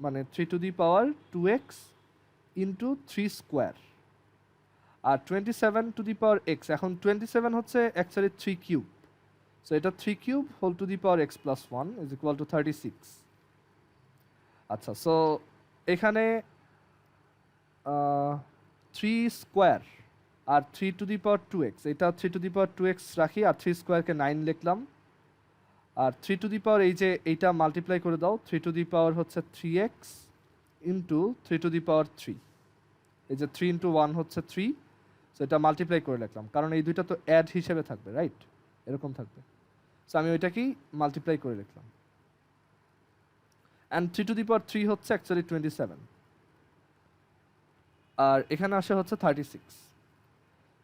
মানে 3 to the power 2x into 3 square, আর 27 টু দি পাওয়ার x, এখন 27 হচ্ছে অ্যাকচুয়ালি 3 কিউব। সো এটা 3 cube whole to the power x plus 1 is equal to 36। আচ্ছা, সো এখানে 3 square R 3 to the power 2x, এটা 3 টু দি পাওয়ার 2x রাখি, আর 3 স্কোয়ারকে 9 লিখলাম, আর 3 টু দি পাওয়ার এই যে এইটা মাল্টিপ্লাই করে দাও, 3 টু দি পাওয়ার হচ্ছে 3x into 3 to the power 3, এই যে 3 ইন্টু 1 হচ্ছে 3, সো এটা মাল্টিপ্লাই করে লিখলাম, কারণ এই দুইটা তো অ্যাড হিসেবে থাকবে, রাইট? এরকম থাকবে। সো আমি ওইটাকেই মাল্টিপ্লাই করে লিখলাম, অ্যান্ড 3 টু দি পাওয়ার 3 হচ্ছে অ্যাকচুয়ালি 27, আর এখানে আসে হচ্ছে 36।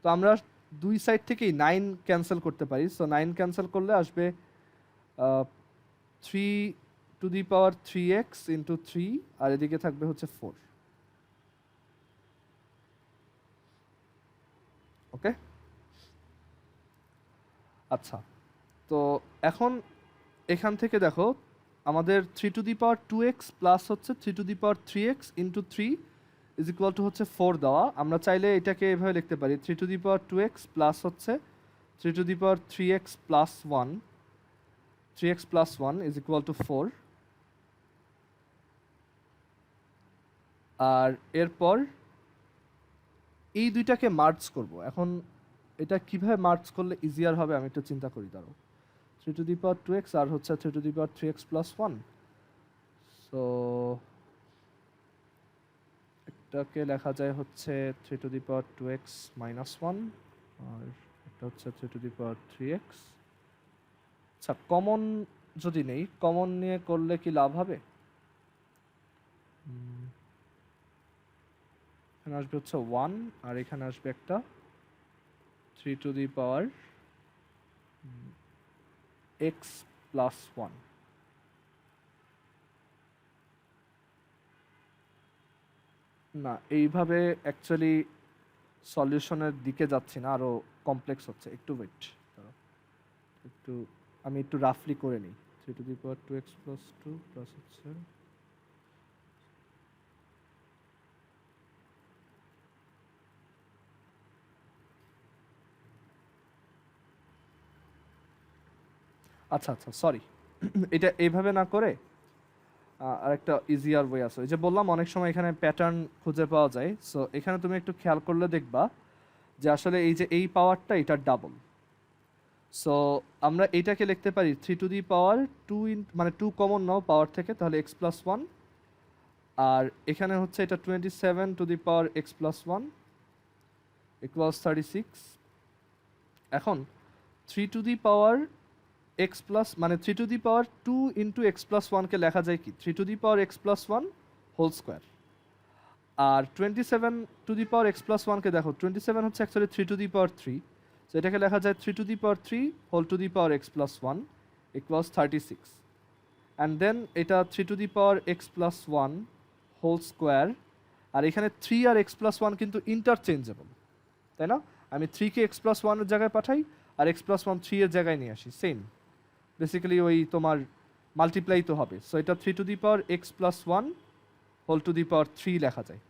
তো আমরা দুই সাইড থেকেই 9 ক্যান্সেল করতে পারি। সো 9 ক্যান্সেল করলে আসবে 3 to the power 3x into 3, আর এদিকে থাকবে হচ্ছে 4। ওকে, আচ্ছা, তো এখন এখান থেকে দেখো আমাদের 3 to the power 2x plus হচ্ছে 3 to the power 3x into 3 is equal to হচ্ছে 4 দেওয়া। আমরা চাইলে এটাকে এভাবে লিখতে পারি, 3 to the power 2x plus হচ্ছে 3 to the power 3x plus 1, 3x plus 1 is equal two 4। আর এরপর এই দুইটাকে মার্জ করব। এখন এটা কিভাবে মার্জ করলে ইজিয়ার হবে আমি একটু চিন্তা করি, দাঁড়াও। 3 টু দি পাওয়ার 2x আর হচ্ছে 3 to the power 3x plus 1, so এটাকে লেখা যায় হচ্ছে 3 to the power 2x minus 1, আর এটা হচ্ছে 3 টু দি পাওয়ার 3x। আচ্ছা, কমন যদি নেই, কমন নিয়ে করলে কি লাভ হবে? এখানে আসবে হচ্ছে 1, আর এখানে আসবে একটা 3 to the power x plus 1। না, এইভাবে অ্যাকচুয়ালি সলিউশনের দিকে যাচ্ছি না, আরও কমপ্লেক্স হচ্ছে। একটু ওয়েট, একটু আমি একটু রাফলি করে নিই। 3 to the power 2x plus 2 plus হচ্ছে আচ্ছা আচ্ছা সরি, এটা এইভাবে না করে আরেকটা ইজিয়ার ওয়ে আছে। ওই যে বললাম অনেক সময় এখানে প্যাটার্ন খুঁজে পাওয়া যায়। সো এখানে তুমি একটু খেয়াল করলে দেখবা যে আসলে এই যে এই পাওয়ারটা এটা ডাবল। সো আমরা এইটাকে লিখতে পারি 3 টু ইন মানে 2 কমন নাও পাওয়ার থেকে, তাহলে x+1, আর এখানে হচ্ছে এটা 27 x+1 = 36। এখন 3 মানে 3 ইন্টু x+1 কে লেখা যায় কি 3 হোল স্কোয়ার, আর 27 কে দেখো 27 হচ্ছে অ্যাকচুয়ালি 3 সো এটাকে লেখা যায় 3 x+1 = 36, অ্যান্ড দেন এটা 3 হোল স্কোয়ার, আর এখানে 3 আর x+1 কিন্তু ইন্টারচেঞ্জেবল, তাই না? আমি 3 কে x+1 এর জায়গায় পাঠাই আর x+1 3 এর জায়গায় নিয়ে আসি, সেম বেসিক্যালি ওই তোমার মাল্টিপ্লাই তো হবে। সো এটা 3 লেখা যায়।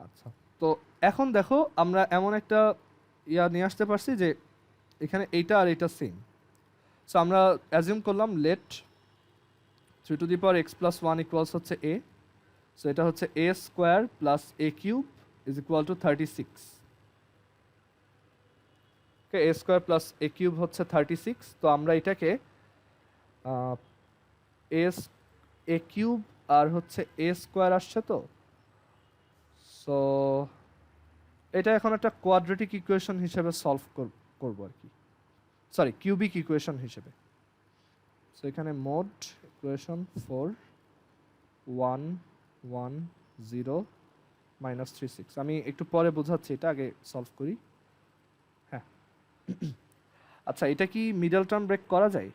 আচ্ছা, তো এখন দেখো আমরা এমন একটা নিয়ে আসতে পারছি যে এখানে এইটা আর এটা সেম। সো আমরা অ্যাজিউম করলাম লেট 3 হচ্ছে a, সো এটা হচ্ছে a² + a³ = 36। ওকে, a² + a³ হচ্ছে 36। তো আমরা এটাকে a³ আর হচ্ছে a² আসছে, তো সো এটা এখন একটা কোয়াড্রেটিক ইকুয়েশন হিসেবে সলভ করব আর কি, সরি কিউবিক ইকুয়েশন হিসেবে। সো এখানে মোড ইকুয়েশন 4 1 1 0 -36, আমি একটু পরে বোঝাচ্ছি, এটা আগে সলভ করি। হ্যাঁ, আচ্ছা, এটা কি মিডল টার্ম ব্রেক করা যায়?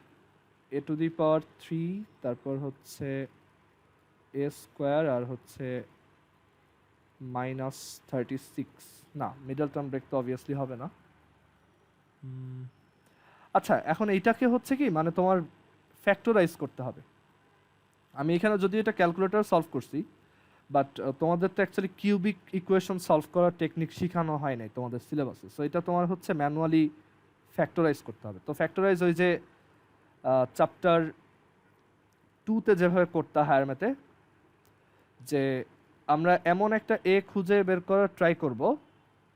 a⁻3 তারপর হচ্ছে a² আর হচ্ছে -36, না মিডল টার্ম ব্রেক তো অবভিয়াসলি হবে না। আচ্ছা, এখন এইটাকে হচ্ছে কি মানে তোমার ফ্যাক্টরাইজ করতে হবে। আমি এখানে যদি এটা ক্যালকুলেটর সলভ করছি, বাট তোমাদের তো অ্যাকচুয়ালি কিউবিক ইকুয়েশন সলভ করার টেকনিক শেখানো হয় নাই তোমাদের সিলেবাসে। সো এটা তোমার হচ্ছে ম্যানুয়ালি ফ্যাক্টরাইজ করতে হবে। তো ফ্যাক্টরাইজ ওই যে চ্যাপ্টার 2তে যেভাবে করতে হায়ার ম্যাথে, যে আমরা এমন একটা এ খুঁজে বের করার ট্রাই করব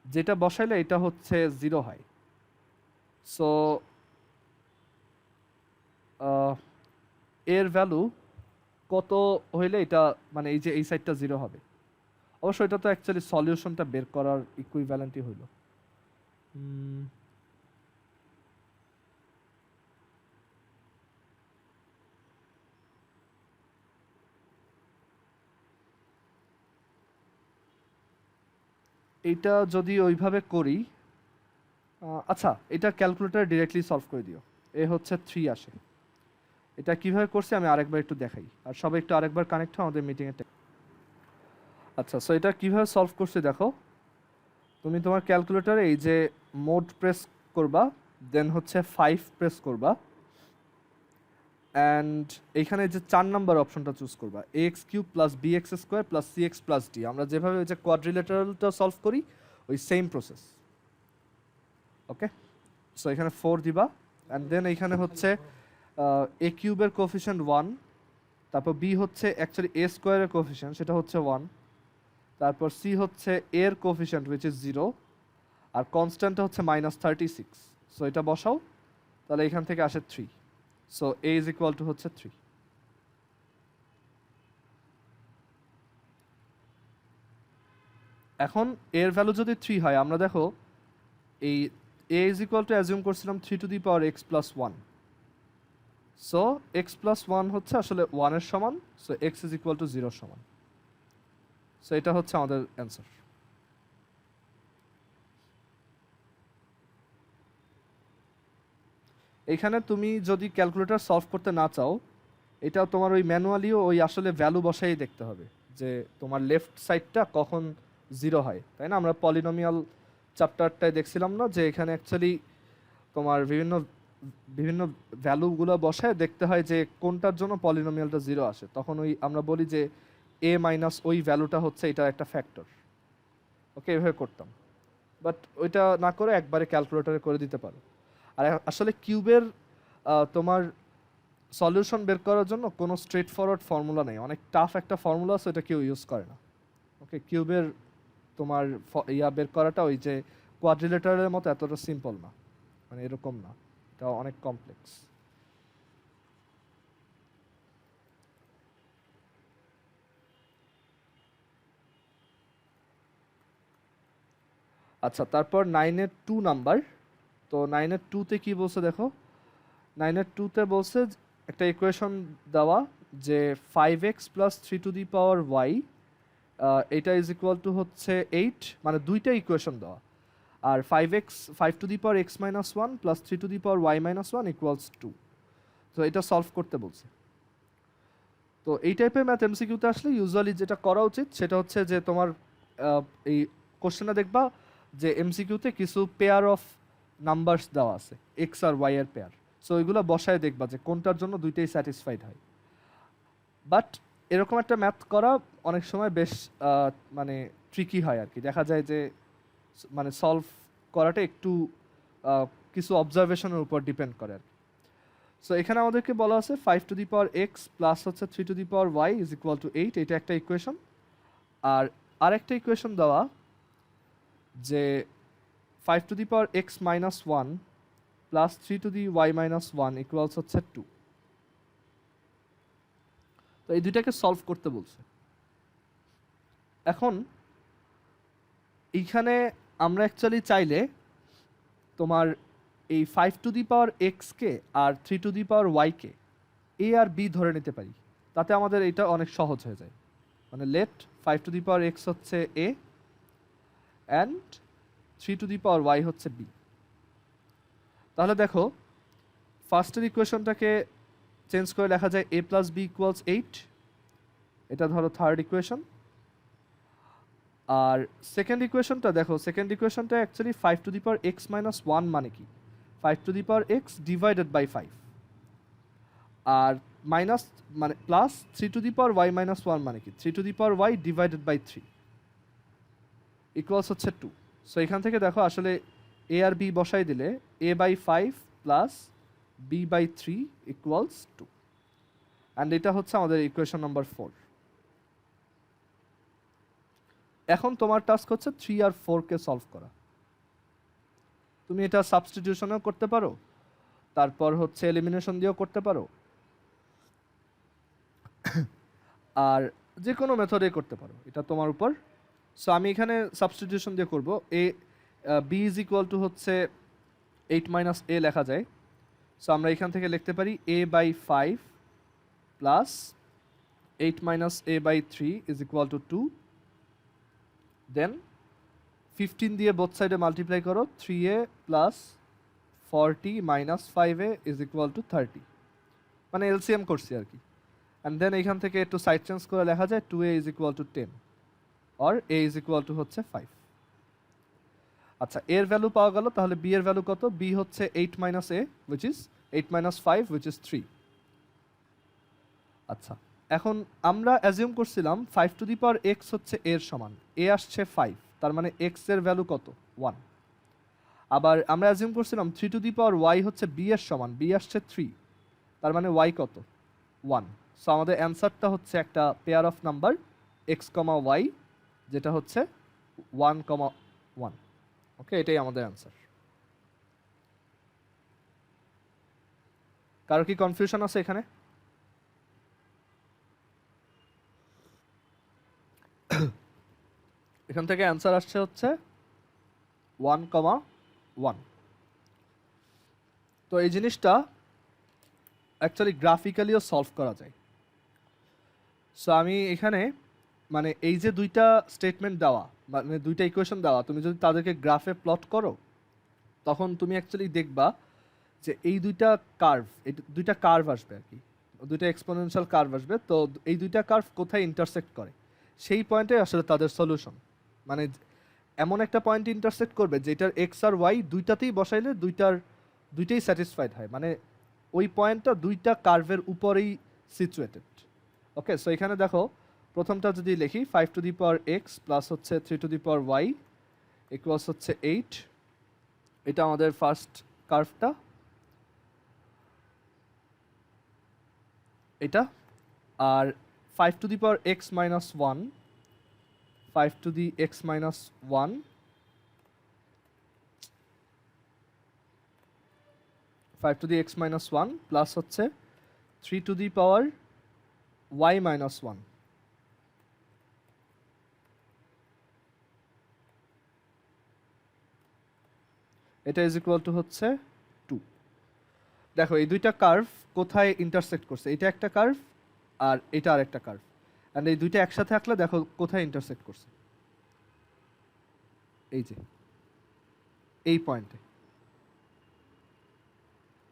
যেটা বসাইলে এটা হচ্ছে 0 হয়। সো এর ভ্যালু কত হইলে এটা মানে এই যে এই সাইডটা 0 হবে? অবশ্য এটা তো অ্যাকচুয়ালি সলিউশনটা বের করার ইকুইভ্যালেন্টই হইল। এইটা যদি ওইভাবে করি, আচ্ছা এটা ক্যালকুলেটর ডিরেক্টলি সলভ করে দিও। এ হচ্ছে 3 আসে। এটা কিভাবে করছি আমি আরেকবার একটু দেখাই, আর সবাই একটু আরেকবার কানেক্ট হও আমাদের মিটিংয়ে। আচ্ছা, সো এটা কিভাবে সলভ করছি দেখো। তুমি তোমার ক্যালকুলেটরে এই যে মোড প্রেস করবা, দেন হচ্ছে 5 প্রেস করবা, অ্যান্ড এইখানে যে 4 নাম্বার অপশনটা চুজ করবা, ax³ + bx² + cx + d। আমরা যেভাবে ওই যে কোয়াড্রিলেটারালটা সলভ করি ওই সেম প্রসেস। ওকে, সো এখানে 4 দিবা, অ্যান্ড দেন এইখানে হচ্ছে a³ এর কোএফিসিয়েন্ট 1, তারপর b হচ্ছে অ্যাকচুয়ালি a² এর কোএফিসিয়েন্ট, সেটা হচ্ছে 1, তারপর c হচ্ছে a এর কোএফিসিয়েন্ট হুইচ ইজ 0, আর কনস্ট্যান্টটা হচ্ছে -36। সো এটা বসাও, তাহলে এখান থেকে আসে 3। সো a = হচ্ছে 3। এখন এর ভ্যালু যদি 3 হয়, আমরা দেখো এই a অ্যাজিউম করছিলাম 3 x+1। সো x+1 হচ্ছে আসলে 1 এর সমান, সো x = 0 এর সমান। সো এটা হচ্ছে আমাদের অ্যান্সার। এখানে তুমি যদি ক্যালকুলেটর সলভ করতে না চাও, এটা তোমার ওই ম্যানুয়ালিও ওই আসলে ভ্যালু বসাই দেখতে হবে যে তোমার লেফট সাইডটা কখন 0 হয়, তাই না? আমরা পলিনোমিয়াল চ্যাপ্টারটায় দেখছিলাম না যে এখানে অ্যাকচুয়ালি তোমার বিভিন্ন বিভিন্ন ভ্যালুগুলো বসায় দেখতে হয় যে কোনটার জন্য পলিনোমিয়ালটা 0 আসে, তখন ওই আমরা বলি যে a মাইনাস ওই ভ্যালুটা হচ্ছে এটা একটা ফ্যাক্টর। ওকে, এভাবে করতাম, বাট ওইটা না করে একবারে ক্যালকুলেটরে করে দিতে পারো। আর আসলে কিউবের তোমার সলিউশন বের করার জন্য কোনো স্ট্রেট ফরওয়ার্ড ফর্মুলা নেই, অনেক টাফ একটা ফর্মুলা আছে, এটা কেউ ইউজ করে না। ওকে, কিউবের তোমার বের করাটা ওই যে কোয়াড্রিলেটারের মতো এতটা সিম্পল না, মানে এরকম না, এটা অনেক কমপ্লেক্স। আচ্ছা, তারপর 9-এর 2 নাম্বার। তো 9-এর 2-তে কি বলছে দেখো, 9-এর 2-তে বলছে একটা ইকুয়েশন দেওয়া যে 5x প্লাস 3 এটা ইজ ইকুয়াল টু হচ্ছে 8, মানে দুইটা ইকুয়েশন দেওয়া। আর 5x5 প্লাস 3y-1 ইকুয়ালস 2। তো এটা সলভ করতে বলছে। তো এই টাইপের ম্যাথ এমসিকিউতে আসলে ইউজুয়ালি যেটা করা উচিত সেটা হচ্ছে যে তোমার এই কোশ্চেনে দেখবা যে এমসিকিউতে কিছু পেয়ার অফ নাম্বারস দেওয়া আছে, এক্স আর ওয়াই এর পেয়ার। সো ওইগুলো বসায় দেখবা যে কোনটার জন্য দুইটাই স্যাটিসফাইড হয়। বাট এরকম একটা ম্যাথ করা অনেক সময় বেশ মানে ট্রিকি হয় আর কি। দেখা যায় যে মানে সলভ করাটা একটু কিছু অবজারভেশনের উপর ডিপেন্ড করে আর কি। সো এখানে আমাদেরকে বলা আছে 5x প্লাস হচ্ছে 3y ইজ ইকুয়াল টু 8, এটা একটা ইকুয়েশন। আর আরেকটা ইকুয়েশন দেওয়া যে 5x-1 প্লাস 3y-1 ইকুয়ালস হচ্ছে 2। তো এই দুইটাকে সলভ করতে বলছে। এখন এইখানে আমরা অ্যাকচুয়ালি চাইলে তোমার এই 5x কে আর 3y কে এ আর বি ধরে নিতে পারি, তাতে আমাদের এটা অনেক সহজ হয়ে যায়। মানে লেট 5x হচ্ছে এ অ্যান্ড 3y হচ্ছে বি। তাহলে দেখো ফার্স্টের ইকুয়েশনটাকে চেঞ্জ করে লেখা যায় a প্লাস বি ইকুয়ালস 8, এটা ধরো থার্ড ইকুয়েশন। আর সেকেন্ড ইকুয়েশনটা দেখো, সেকেন্ড ইকুয়েশনটা অ্যাকচুয়ালি 5x-1 মানে কি, 5x ডিভাইডেড বাই 5 আর মাইনাস মানে প্লাস 3y-1 মানে কি 3y ডিভাইডেড বাই 3 ইকুয়ালস হচ্ছে 2। সো এখান থেকে দেখো আসলে এ আর বি বসাই দিলে a/5 plus b/3 equals 2, and এটা হচ্ছে আমাদের ইকুয়েশন নাম্বার 4। এখন তোমার টাস্ক হচ্ছে 3 আর 4-কে সলভ করা। তুমি এটা সাবস্টিটিউশনও করতে পারো, তারপর হচ্ছে এলিমিনেশন দিয়েও করতে পারো, আর যে কোনো মেথডে করতে পারো, এটা তোমার উপর। সো আমি এখানে সাবস্টিটিউশন দিয়ে করব। বি ইজ ইকুয়াল টু হচ্ছে 8 - a লেখা যায়। সো আমরা এখান থেকে লিখতে পারি a/5 plus 8 - a/3 is equal two 2। দেন 15 দিয়ে বোথ সাইডে মাল্টিপ্লাই করো, 3a plus 40 - 5a is equal two 30, মানে এলসিএম করছি আর কি। অ্যান্ড দেন এখান থেকে একটু সাইড চেঞ্জ করে লেখা যায় 2a is equal two 10 or a is equal to হচ্ছে 5। আচ্ছা, এর ভ্যালু পাওয়া গেল, তাহলে b এর ভ্যালু কত? b হচ্ছে 8 - a which is 8 - 5 which is 3। আচ্ছা, এখন আমরা অ্যাজিউম করছিলাম 5x হচ্ছে a এর সমান, a আসছে 5, তার মানে x এর ভ্যালু কত? 1। আবার আমরা অ্যাজিউম করছিলাম 3y হচ্ছে b এর সমান, b আসছে 3, তার মানে y কত? 1। সো আমাদের অ্যান্সারটা হচ্ছে একটা pair of number x, y, যেটা হচ্ছে 1, 1। ওকে, এটাই আমাদের অ্যান্সার। কারো কি কনফিউশন আছে এখানে? এখান থেকে অ্যান্সার আসছে হচ্ছে 1, 1। তো এই জিনিসটা অ্যাকচুয়ালি গ্রাফিক্যালিও সলভ করা যায়। সো আমি এখানে মানে এই যে দুইটা স্টেটমেন্ট দেওয়া, মানে দুইটা ইকুয়েশন দেওয়া, তুমি যদি তাদেরকে গ্রাফে প্লট করো তখন তুমি অ্যাকচুয়ালি দেখবা যে এই দুইটা কার্ভ, এই দুইটা কার্ভ আসবে আর কি, দুইটা এক্সপোনেনশিয়াল কার্ভ আসবে। তো এই দুইটা কার্ভ কোথায় ইন্টারসেক্ট করে সেই পয়েন্টে আসলে তাদের সলিউশন, মানে এমন একটা পয়েন্ট ইন্টারসেক্ট করবে যেটার এক্স আর ওয়াই দুইটাতেই বসাইলে দুইটাই স্যাটিসফাইড হয়, মানে ওই পয়েন্টটা দুইটা কার্ভের উপরেই সিচুয়েটেড। ওকে, সো এখানে দেখো প্রথমটা যদি লিখি 5x প্লাস হচ্ছে 3y ইকুয়ালস হচ্ছে 8, এটা আমাদের ফার্স্ট কার্ভটা, এটা। আর 5x minus 1, 5x minus 1 5 to the x minus one plus হচ্ছে 3 to the power y minus one. এটা ইজ ইকুয়াল টু হচ্ছে 2। দেখো এই দুইটা কার্ভ কোথায় ইন্টারসেক্ট করছে, এটা একটা কার্ভ আর এটা আরেকটা কার্ভ, অ্যান্ড এই দুইটা একসাথে থাকলে দেখো কোথায় ইন্টারসেক্ট করছে, এই যে এই পয়েন্টে।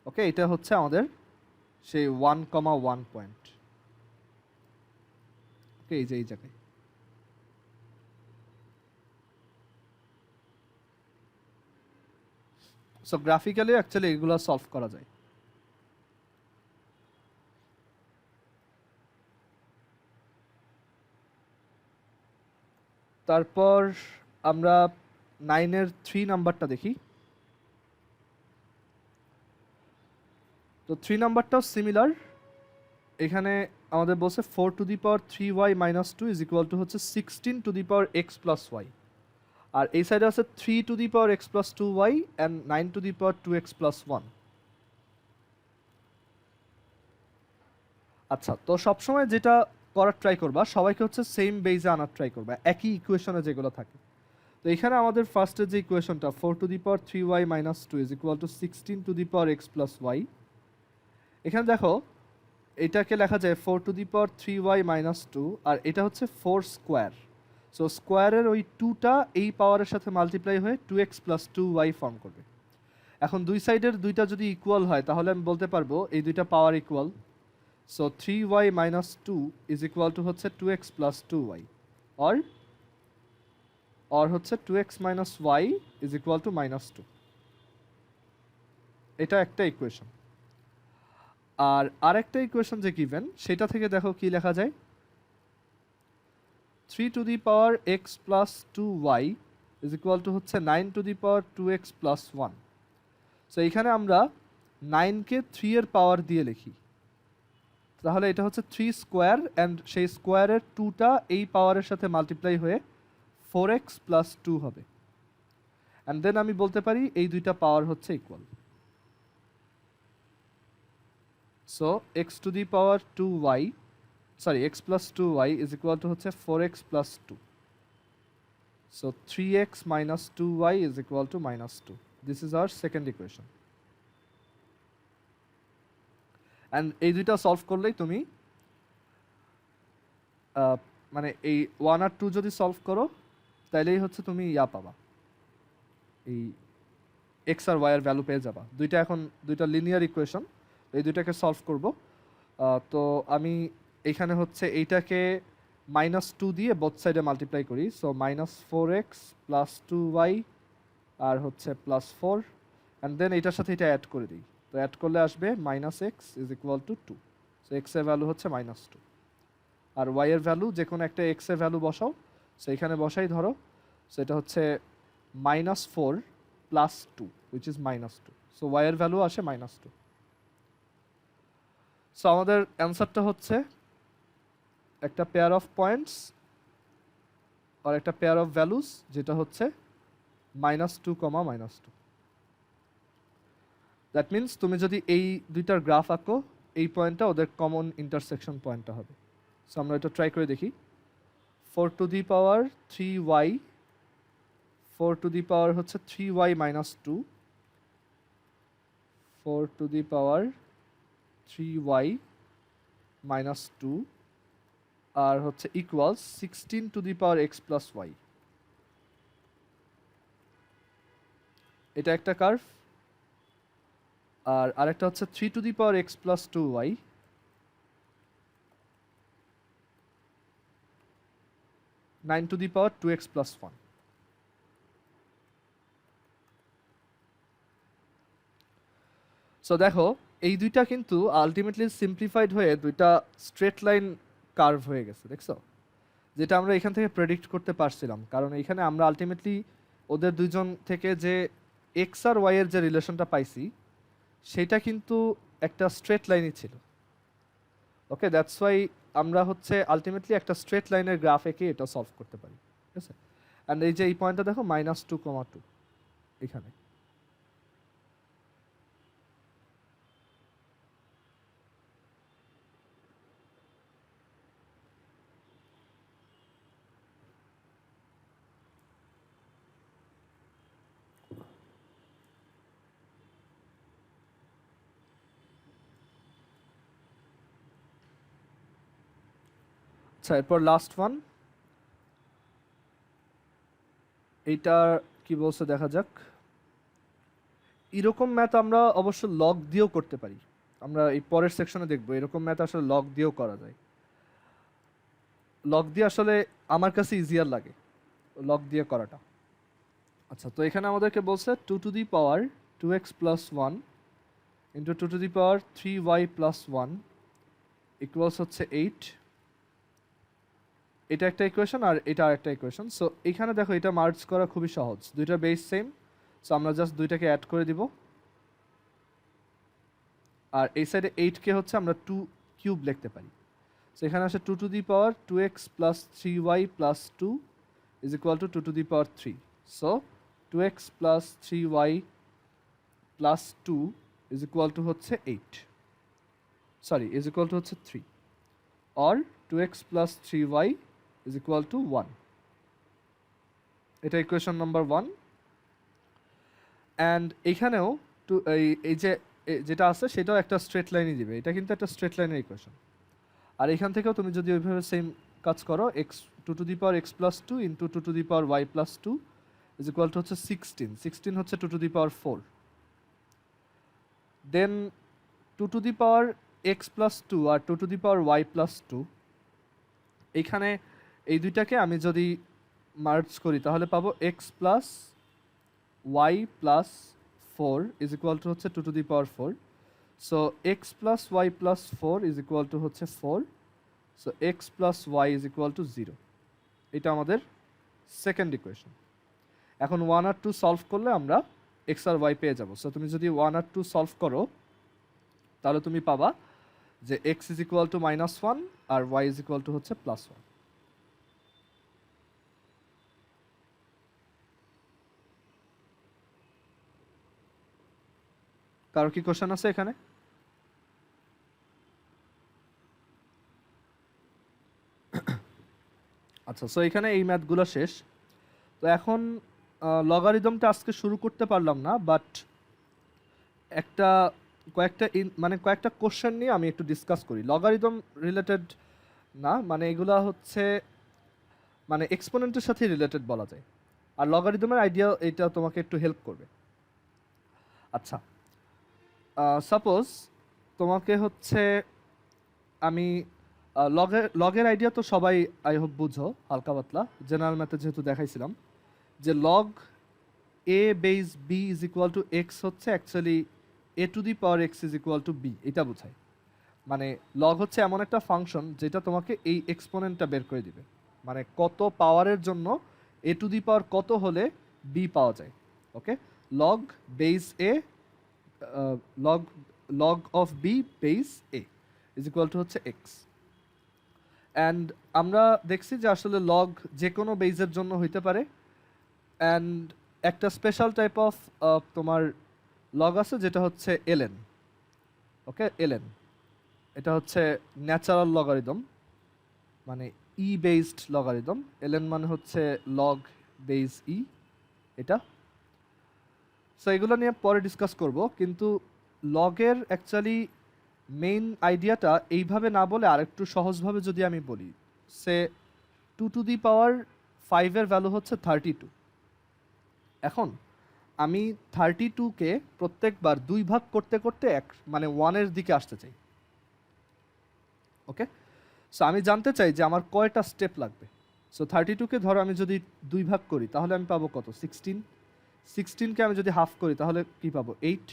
ওকে, এটা হচ্ছে আমাদের সেই 1,1 পয়েন্ট। ওকে, এই যে এই জায়গায়। সো গ্রাফিক্যালি অ্যাকচুয়ালি এগুলো সলভ করা যায়। তারপর আমরা 9-এর 3 নাম্বারটা দেখি। তো 3 নাম্বারটাও সিমিলার। এখানে আমাদের বলছে 4 to the power 3y minus 2 is equal to হচ্ছে 16 to the power x plus y, আর এই সাইডে আছে 3 to the power x plus 2y and 9 to the power 2x plus 1। আচ্ছা, তো সবসময় যেটা করার ট্রাই করবা, সবাইকে হচ্ছে সেম বেজে আনার ট্রাই করবা, একই ইকুয়েশনে যেগুলো থাকে। তো এখানে আমাদের ফার্স্টের যে ইকুয়েশনটা 4 to the power 3y minus 2 is equal to 16 to the power x plus y, এখানে দেখো এটাকে লেখা যায় 4 to the power 3y minus 2, আর এটা হচ্ছে 4 স্কোয়ার। সো স্কোয়ারের ওই 2টা এই পাওয়ারের সাথে মাল্টিপ্লাই হয়ে 2x প্লাস 2y ফর্ম করবে। এখন দুই সাইডের দুইটা যদি ইকুয়াল হয় তাহলে আমি বলতে পারবো এই দুইটা পাওয়ার equal. So 3y minus 2 is equal to হচ্ছে 2x প্লাস 2y, অর হচ্ছে 2x minus y is equal two minus 2। এটা একটা ইকুয়েশন। আর আরেকটা ইকুয়েশন যে গিভেন, সেটা থেকে দেখো কি লেখা যায়, 3 to the power x plus 2y is equal to হচ্ছে 9 to the power 2x plus 1। So এইখানে আমরা 9কে 3 এর পাওয়ার দিয়ে লিখি, তাহলে এটা হচ্ছে 3 স্কোয়ার অ্যান্ড সেই স্কোয়ারের 2টা এই পাওয়ারের সাথে মাল্টিপ্লাই হয়ে 4x প্লাস 2 হবে। অ্যান্ড দেন আমি বলতে পারি এই দুইটা পাওয়ার হচ্ছে equal. So x to the power 2y, sorry x plus 2y is equal to হচ্ছে 4x plus 2। So 3x minus 2y is equal two minus 2। This is our second equation. And এই দুইটা solve করলেই তুমি মানে এই 1 আর 2 যদি solve করো তাইলেই হচ্ছে তুমি ইয়া পাবা, এই এক্স আর ওয়াই এর ভ্যালু পেয়ে যাবা। দুইটা এখন দুইটা লিনিয়ার ইকুয়েশন, এই দুইটাকে সলভ করব। তো আমি এখানে হচ্ছে এইটাকে মাইনাস 2 দিয়ে বোথ সাইডে মাল্টিপ্লাই করি। So minus 4x plus 2y আর হচ্ছে প্লাস 4, অ্যান্ড দেন এটার সাথে এটা অ্যাড করে দিই। তো অ্যাড করলে আসবে minus x is equal two 2। So x এর ভ্যালু হচ্ছে মাইনাস 2, আর ওয়াই এর ভ্যালু যে কোনো একটা এক্স এর ভ্যালু বসাও। সো এখানে বসাই ধরো, সো এটা হচ্ছে minus 4 plus 2 which is minus 2। So y এর ভ্যালু আসে মাইনাস 2। সো আমাদের অ্যান্সারটা হচ্ছে একটা পেয়ার অফ পয়েন্টস আর একটা পেয়ার অফ ভ্যালুস, যেটা হচ্ছে minus 2 comma minus 2। That means তুমি যদি এই দুইটার গ্রাফ আঁকো, এই পয়েন্টটা ওদের কমন ইন্টারসেকশন পয়েন্টটা হবে। সো আমরা এটা ট্রাই করে দেখি। 4 to the power 3y, 4 to the power হচ্ছে 3y minus 2, 4 to the power 3y minus 2 আর হচ্ছে equals 16 to the power x plus y. এটা একটা কার্ভ। আর আরেকটা হচ্ছে 3 to the power x plus 2y, 9 to the power 2x plus 1। So দেখো এই দুইটা কিন্তু আলটিমেটলি সিম্পলিফাইড হয়ে দুইটা স্ট্রেট লাইন কার্ভ হয়ে গেছে, দেখছো? যেটা আমরা এখান থেকে প্রেডিক্ট করতে পারছিলাম, কারণ এখানে আমরা আলটিমেটলি ওদের দুইজন থেকে যে এক্স আর ওয়াই এর যে রিলেশনটা পাইছি সেটা কিন্তু একটা স্ট্রেট লাইনই ছিল। ওকে, দ্যাটস ওয়াই আমরা হচ্ছে আলটিমেটলি একটা স্ট্রেট লাইনের গ্রাফ এঁকে এটা সলভ করতে পারি, ঠিক আছে? অ্যান্ড এই যে এই পয়েন্টটা দেখো মাইনাস 2,2 এখানে। আচ্ছা, এরপর লাস্ট ওয়ান, এইটা কি বলছে দেখা যাক। এরকম ম্যাথ আমরা অবশ্য লগ দিয়েও করতে পারি, আমরা এই পরের সেকশনে দেখবো এরকম ম্যাথ আসলে লগ দিয়েও করা যায়। লগ দিয়ে আসলে আমার কাছে ইজিয়ার লাগে লগ দিয়ে করাটা। আচ্ছা, তো এখানে আমাদেরকে বলছে 2 to the power 2x plus 1 into 2 to the power 3y plus 1 equals হচ্ছে 8। এটা একটা ইকুয়েশন আর এটা আরেকটা ইকুয়েশন। সো এখানে দেখো এটা মার্জ করা খুবই সহজ, দুইটা বেস সেম, সো আমরা জাস্ট দুইটাকে অ্যাড করে দিব। আর এই সাইডে 8কে হচ্ছে আমরা 2 কিউব লিখতে পারি। সো এখানে আসে 2 to the power 2x plus 3y plus 2 is equal to 2 to the power 3. So 2x plus 3y plus 2 is equal to হচ্ছে 8, সরি is equal to হচ্ছে 3, or 2x plus 3y is equal to 1. এটা equation number 1। And এখানেও এই যে যেটা আছে সেটাও একটা স্ট্রেট লাইনই দিবে, এটা কিন্তু একটা স্ট্রেট লাইনের ইকুয়েশন। আর এখান থেকেও তুমি যদি ওইভাবে সেম কাজ করো, x 2 to the power x plus 2 into 2 to the power y plus 2 is equal to হচ্ছে 16 হচ্ছে 2 to the power 4। Then 2 to the power x plus 2 R 2 to the power y plus 2, এইখানে এই দুইটাকে আমি যদি merge করি তাহলে পাবো x plus y plus 4 is equal to হচ্ছে 2 to the power 4। So x plus y plus 4 is equal to হচ্ছে 4। So x plus y is equal two 0। এটা আমাদের সেকেন্ড ইকুয়েশন। এখন 1 আর 2 সলভ করলে আমরা x আর y পেয়ে যাব। সো তুমি যদি 1 আর 2 সলভ করো তাহলে তুমি পাবা যে x ইজ ইকুয়াল টু -1 আর y ইজ ইকুয়াল টু হচ্ছে +1। কারো কি কোশ্চেন আছে এখানে? আচ্ছা, সো এখানে এই ম্যাথগুলো শেষ। তো এখন লগারিদমটা আজকে শুরু করতে পারলাম না, বাট কয়েকটা কোশ্চেন নিয়ে আমি একটু ডিসকাস করি। লগারিদম রিলেটেড না, মানে এগুলা হচ্ছে মানে এক্সপোনেন্টের সাথে রিলেটেড বলা যায়। আর লগারিদমের আইডিয়া এটা তোমাকে একটু হেল্প করবে। আচ্ছা, সাপোজ তোমাকে হচ্ছে আমি লগের আইডিয়া তো সবাই আই হোপ বুঝো হালকা পাতলা, জেনারেল ম্যাথে যেহেতু দেখাইছিলাম যে log a base b is equal to x হচ্ছে actually a to the power x is equal to b, এটা বোঝায়। মানে লগ হচ্ছে এমন একটা ফাংশন যেটা তোমাকে এই এক্সপোনেন্টটা বের করে দিবে, মানে কত পাওয়ারের জন্য a to the power কত হলে বি পাওয়া যায়। Okay, log base a log log of b base a is equal to হচ্ছে এক্স। অ্যান্ড আমরা দেখছি যে আসলে লগ যে কোনো বেজের জন্য হইতে পারে। অ্যান্ড একটা স্পেশাল টাইপ অফ তোমার লগ আছে যেটা হচ্ছে এলএন। ওকে, এলএন এটা হচ্ছে ন্যাচারাল লগারিদম, মানে ই বেসড লগারিদম। এলএন মানে হচ্ছে লগ বেস ই, এটা। সো এগুলো নিয়ে পরে ডিসকাস করব, কিন্তু লগের অ্যাকচুয়ালি মেইন আইডিয়াটা এইভাবে না বলে আরেকটু সহজভাবে যদি আমি বলি, সে 2 to the power 5 এর ভ্যালু হচ্ছে 32। এখন আমি 32কে প্রত্যেকবার 2 ভাগ করতে করতে মানে 1-এর দিকে আসতে চাই। ওকে, সো আমি জানতে চাই যে আমার কয়টা স্টেপ লাগবে। সো 32কে ধরো আমি যদি 2 ভাগ করি তাহলে আমি পাবো কত? 16। 16কে আমি যদি হাফ করি তাহলে কি পাবো? 8।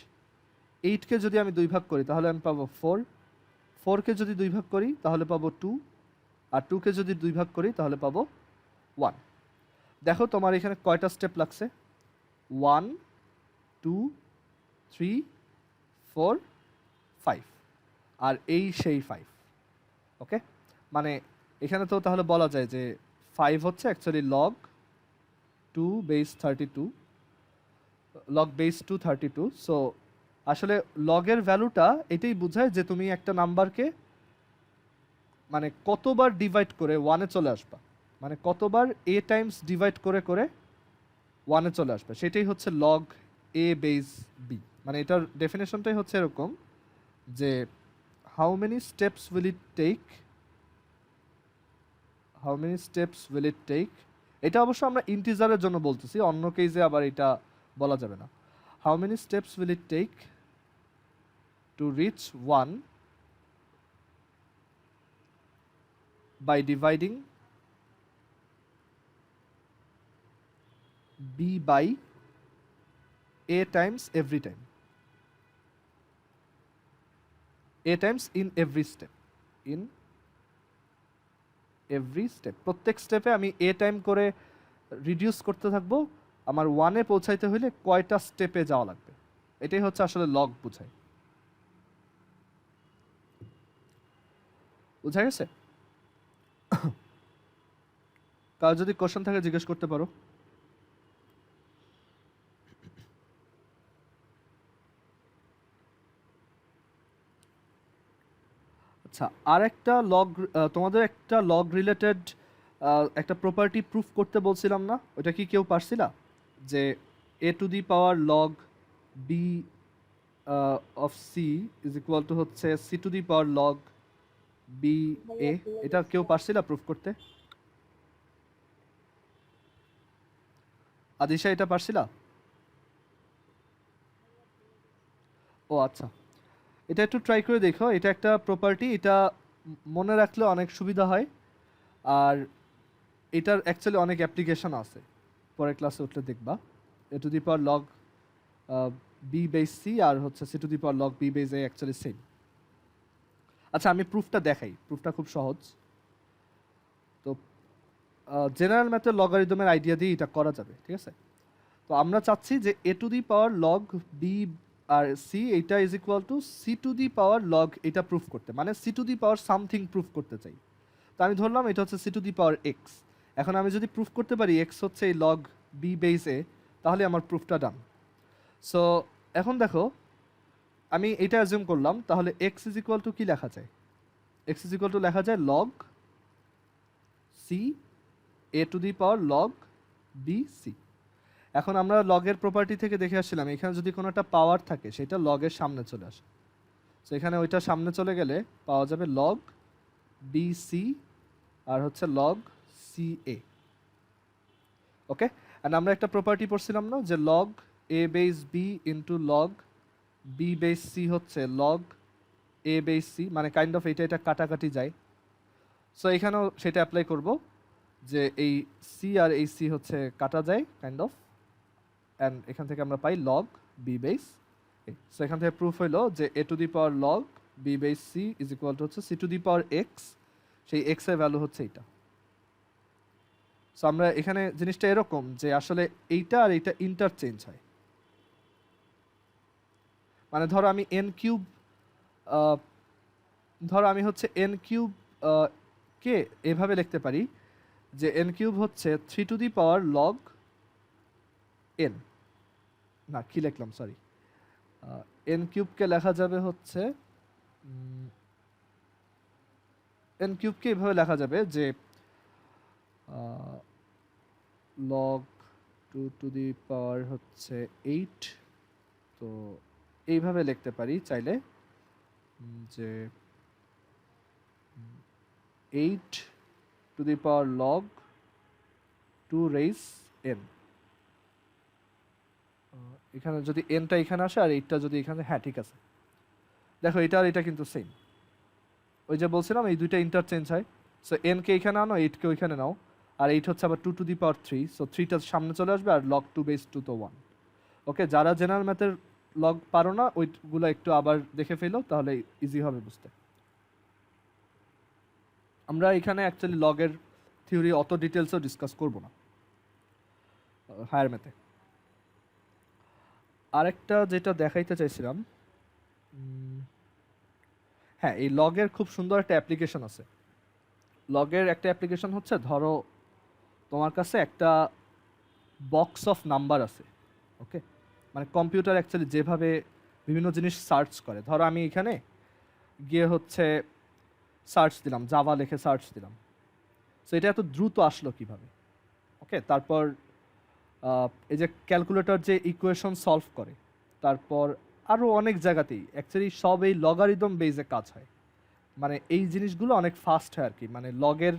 8কে যদি আমি 2 ভাগ করি তাহলে আমি পাবো 4। 4কে যদি 2 ভাগ করি তাহলে পাবো 2। আর 2কে যদি 2 ভাগ করি তাহলে পাবো 1। দেখো তোমার এখানে কয়টা স্টেপ লাগছে? 1 2 3 4 5, আর এই সেই 5। ওকে, মানে এখানে তো তাহলে বলা যায় যে 5 হচ্ছে actually log 2 base 32, log base 2 32। So আসলে লগের ভ্যালুটা এটাই বোঝায় যে তুমি একটা নাম্বারকে মানে কতবার ডিভাইড করে 1-এ চলে আসবা, মানে কতবার a টাইমস ডিভাইড করে করে 1-এ চলে আসবে, সেটাই হচ্ছে লগ a বেস b। মানে এটার ডেফিনেশনটাই হচ্ছে এরকম যে how many steps will it take how many steps will it take, এটা অবশ্য আমরা ইন্টিজারের জন্য বলতেছি, অন্য কেসে আবার এটা বলা যাবে না। How many steps will it take to reach 1 by dividing b by a times every time, a times in every step, in every step, প্রত্যেক স্টেপে আমি a টাইম করে রিডিউস করতে থাকবো, আমার 1 এ পৌঁছাইতে হলে কয়টা স্টেপে যাওয়া লাগবে, এটাই হচ্ছে আসলে লগ বোঝায়। বুঝা গেছে? কার যদি কোশ্চেন থাকে জিজ্ঞেস করতে পারো। আচ্ছা, আর একটা লগ, তোমাদের একটা লগ রিলেটেড একটা প্রপার্টি প্রুফ করতে বলছিলাম না, ওটা কি কেউ পারছিলা? যে a to the power log b of c is equal to হচ্ছে c to the power log b a, এটা কেউ পারছিলা প্রুফ করতে? আদিশা এটা পারছিলা? ও আচ্ছা, এটা একটু ট্রাই করে দেখো, এটা একটা প্রপার্টি, এটা মনে রাখলে অনেক সুবিধা হয়, আর এটার অ্যাকচুয়ালি অনেক অ্যাপ্লিকেশন আছে, পরের ক্লাসে উঠলে দেখবা। A to the power log b base c আর হচ্ছে c to the power log b base a actually same. আচ্ছা, আমি প্রুফটা দেখাই, প্রুফটা খুব সহজ। তো জেনারেল ম্যাথের লগারিদমের আইডিয়া দিয়ে এটা করা যাবে, ঠিক আছে? তো আমরা চাচ্ছি যে a to the power log b আর সি এইটা is equal to c to the power log, এটা প্রুফ করতে, মানে c to the power something proof করতে চাই। তো আমি ধরলাম এটা হচ্ছে c to the power x. এখন আমি যদি প্রুফ করতে পারি এক্স হচ্ছে এই লগ বি বেস এ, তাহলে আমার প্রুফটা ডান। সো এখন দেখো, আমি এটা অ্যাজিউম করলাম, তাহলে এক্স ইজ ইকুয়াল টু কি লেখা যায়? এক্স ইজ ইকুয়াল টু লেখা যায় log c a to the power log b c. এখন আমরা লগের প্রপার্টি থেকে দেখে আসছিলাম, এখানে যদি কোনো একটা পাওয়ার থাকে সেটা লগের সামনে চলে আসে, তো এখানে ওইটা সামনে চলে গেলে পাওয়া যাবে লগ বি সি আর হচ্ছে log c a. Okay, and আমরা একটা প্রপার্টি পড়ছিলাম না, যে log a base b into log b base c হচ্ছে লগ এ বেস সি, মানে কাইন্ড অফ এটা কাটাকাটি যায়। সো এখানেও সেটা অ্যাপ্লাই করব, যে এই সি আর এই সি হচ্ছে কাটা যায় কাইন্ড অফ, অ্যান্ড এখান থেকে আমরা পাই log b base a. So এখান থেকে প্রুফ হইলো যে a to the power log b base c is equal to হচ্ছে c to the power x, সেই এক্স এর ভ্যালু হচ্ছে এইটা। সো আমরা এখানে জিনিসটা এরকম যে আসলে এইটা আর এইটা ইন্টারচেঞ্জ হয়, মানে ধরো আমি এন কিউব, ধরো আমি হচ্ছে এন কিউব কে এভাবে লিখতে পারি যে এন কিউব হচ্ছে three to the power log N, না কি লিখলাম সরি, এন কিউবকে লেখা যাবে হচ্ছে এন কিউবকে এভাবে লেখা যাবে যে log two to the power হচ্ছে 8, তো এইভাবে লিখতে পারি চাইলে, যে 8 to the power log 2 raise n, এখানে যদি nটা এখানে আসে আর 8টা যদি এখানে, হ্যাঁ ঠিক আছে, দেখো এটা আর এটা কিন্তু সেম, ওই যে বলছিলাম এই দুইটা ইন্টারচেঞ্জ হয়। সো n কে এখানে আনো, 8 কে ওইখানে নাও, আর 8 হচ্ছে আবার 2 টু দি পাওয়ার 3, সো 3টা সামনে চলে আসবে আর লগ 2 বেস 2 তো 1। ওকে, যারা জেনারেল ম্যাথের লগ পারো না ওইগুলো একটু আবার দেখে ফেলো, তাহলে ইজি হবে বুঝতে। আমরা এখানে অ্যাকচুয়ালি লগের থিওরি অত ডিটেলসও ডিসকাস করব না হায়ার ম্যাথে। আরেকটা যেটা দেখাইতে চাইছিলাম, হ্যাঁ, এই লগের খুব সুন্দর একটা অ্যাপ্লিকেশন আছে। লগের একটা অ্যাপ্লিকেশন হচ্ছে, ধরো তোমার কাছে একটা বক্স অফ নাম্বার আছে, ওকে, মানে কম্পিউটার অ্যাকচুয়ালি যেভাবে বিভিন্ন জিনিস সার্চ করে, ধরো আমি এখানে গিয়ে হচ্ছে সার্চ দিলাম, জাভা লিখে সার্চ দিলাম, সো এটা এত দ্রুত আসলো কিভাবে? ওকে, তারপর এই যে ক্যালকুলেটর যে ইকুয়েশন সলভ করে, তারপর আরও অনেক জায়গাতেই অ্যাকচুয়ালি সব এই লগারিদম বেজে কাজ হয়, মানে এই জিনিসগুলো অনেক ফাস্ট হয় আর কি, মানে লগের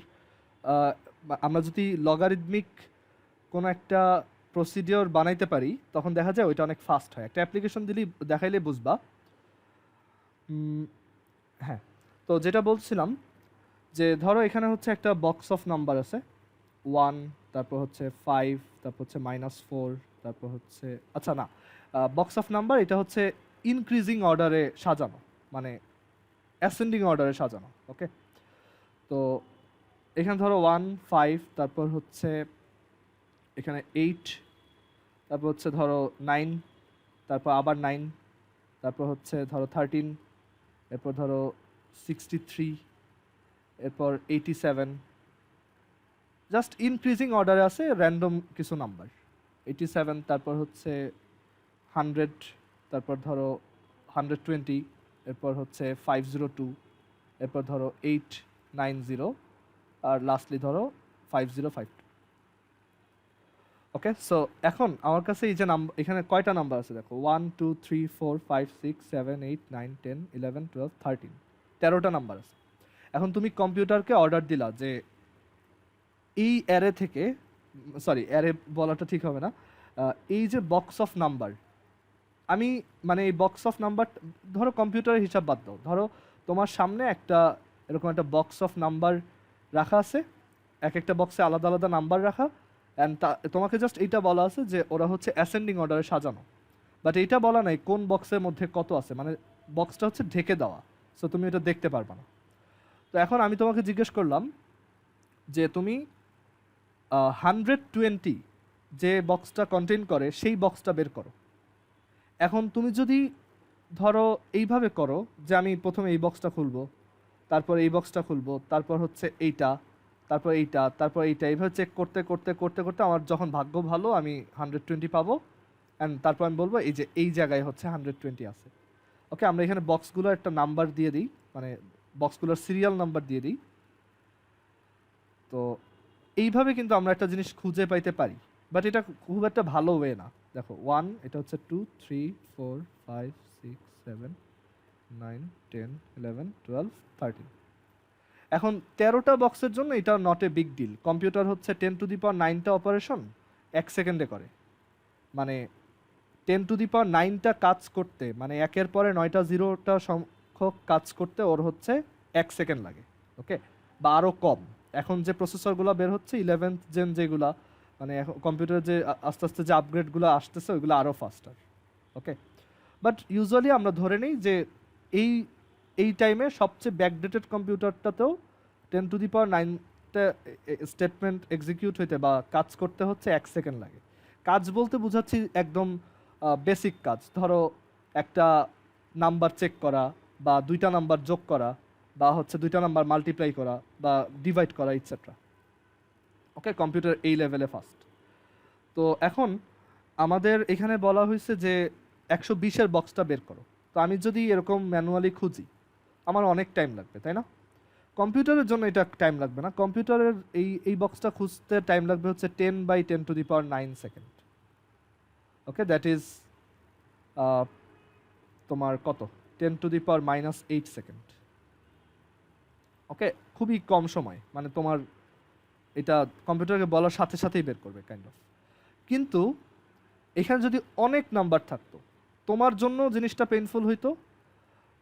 আমরা যদি লগারিদমিক কোনো একটা প্রসিডিওর বানাইতে পারি তখন দেখা যায় ওইটা অনেক ফাস্ট হয়। একটা অ্যাপ্লিকেশন দিলেই দেখাইলে বুঝবা। হ্যাঁ, তো যেটা বলছিলাম যে ধরো এখানে হচ্ছে একটা বক্স অফ নাম্বার আছে 1, তারপর হচ্ছে 5, তারপর হচ্ছে -4, তারপর হচ্ছে আচ্ছা না, বক্স অফ নাম্বার এটা হচ্ছে ইনক্রিজিং অর্ডারে সাজানো, মানে অ্যাসেন্ডিং অর্ডারে সাজানো। ওকে, তো এখানে ধরো 1, 5, তারপর হচ্ছে এখানে 8, তারপর হচ্ছে ধরো 9, তারপর আবার 9, তারপর হচ্ছে ধরো 13, এরপর ধরো 63, এরপর 87, জাস্ট ইনক্রিজিং অর্ডারে আছে র্যান্ডম কিছু নাম্বার। 87, তারপর হচ্ছে 100, তারপর ধরো 120, এরপর হচ্ছে 502, এরপর ধরো 890, আর লাস্টলি ধরো 5052। ওকে, সো এখন আমার কাছে এই যে নাম্বার, এখানে কয়টা নাম্বার আছে দেখো, 1, 2, 3, 4, 5, 6, 7, 8, 9, 10, 11, 12, 13, 13টা নাম্বার আছে। এখন তুমি কম্পিউটারকে অর্ডার দিলা যে এই অ্যারে থেকে, সরি অ্যারে বলাটা ঠিক হবে না, এই যে বক্স অফ নাম্বার, আমি মানে এই বক্স অফ নাম্বার, ধরো কম্পিউটারের হিসাব বাদ দাও, ধরো তোমার সামনে একটা এরকম একটা বক্স অফ নাম্বার রাখা আছে, এক একটা বক্সে আলাদা আলাদা নাম্বার রাখা, অ্যান্ড তোমাকে জাস্ট এইটা বলা আছে যে ওরা হচ্ছে অ্যাসেন্ডিং অর্ডারে সাজানো, বাট এইটা বলা নাই কোন বক্সের মধ্যে কত আছে, মানে বক্সটা হচ্ছে ঢেকে দেওয়া, সো তুমি এটা দেখতে পারবে না। তো এখন আমি তোমাকে জিজ্ঞেস করলাম যে তুমি 120 যে বক্সটা কন্টেইন করে সেই বক্সটা বের করো। এখন তুমি যদি ধরো এইভাবে করো যে আমি প্রথমে এই বক্সটা খুলবো, তারপর এই বক্সটা খুলবো, তারপর হচ্ছে এইটা, তারপর এইটা, তারপর এইটা, এইভাবে চেক করতে করতে করতে করতে আমার যখন ভাগ্য ভালো আমি 120 পাবো, অ্যান্ড তারপর আমি বলবো এই যে এই জায়গায় হচ্ছে 120 আছে। ওকে, আমরা এখানে বক্সগুলোর একটা নাম্বার দিয়ে দিই, মানে বক্সগুলোর সিরিয়াল নাম্বার দিয়ে দিই। তো এইভাবে কিন্তু আমরা একটা জিনিস খুঁজে পাইতে পারি, বাট এটা খুব একটা ভালো ওয়ে না। দেখো 1, এটা হচ্ছে 2, 3, 4, 5, 6, 7, 9, 10, 11, 12, 13। এখন 13টা বক্সের জন্য এটা not a big deal. Computer হচ্ছে 10⁹ অপারেশন 1 সেকেন্ডে করে, মানে 10⁹ কাজ করতে, মানে একের পরে 9টা জিরোটা সংখ্যক কাজ করতে ওর হচ্ছে 1 সেকেন্ড লাগে। ওকে, বা আরও কম। এখন যে প্রসেসরগুলো বের হচ্ছে 11th জেন যেগুলা, মানে এখন কম্পিউটার যে আস্তে আস্তে যে আপগ্রেডগুলো আসতেছে ওইগুলো আরও ফাস্টার। ওকে, বাট ইউজুয়ালি আমরা ধরে নিই যে এই এই টাইমে সবচেয়ে ব্যাকডেটেড কম্পিউটারটাতেও 10⁹ স্টেটমেন্ট এক্সিকিউট হইতে বা কাজ করতে হচ্ছে 1 সেকেন্ড লাগে। কাজ বলতে বুঝাচ্ছি একদম বেসিক কাজ, ধরো একটা নাম্বার চেক করা, বা দুইটা নাম্বার যোগ করা, বা হচ্ছে দুইটা নাম্বার মাল্টিপ্লাই করা বা ডিভাইড করা ইটসেট্রা। ওকে, কম্পিউটার এই লেভেলে ফাস্ট। তো এখন আমাদের এখানে বলা হয়েছে যে 120-এর বক্সটা বের করো। তো আমি যদি এরকম ম্যানুয়ালি খুঁজি আমার অনেক টাইম লাগবে, তাই না? কম্পিউটারের জন্য এটা টাইম লাগবে না। কম্পিউটারের এই বক্সটা খুঁজতে টাইম লাগবে হচ্ছে 10/10⁹ সেকেন্ড। ওকে, দ্যাট ইজ তোমার কত, 10⁻⁻8 সেকেন্ড। ওকে, খুবই কম সময়, মানে তোমার এটা কম্পিউটারকে বলার সাথে সাথেই বের করবে কাইন্ড অফ। কিন্তু এখানে যদি অনেক নাম্বার থাকতো তোমার জন্য জিনিসটা পেইনফুল হইতো,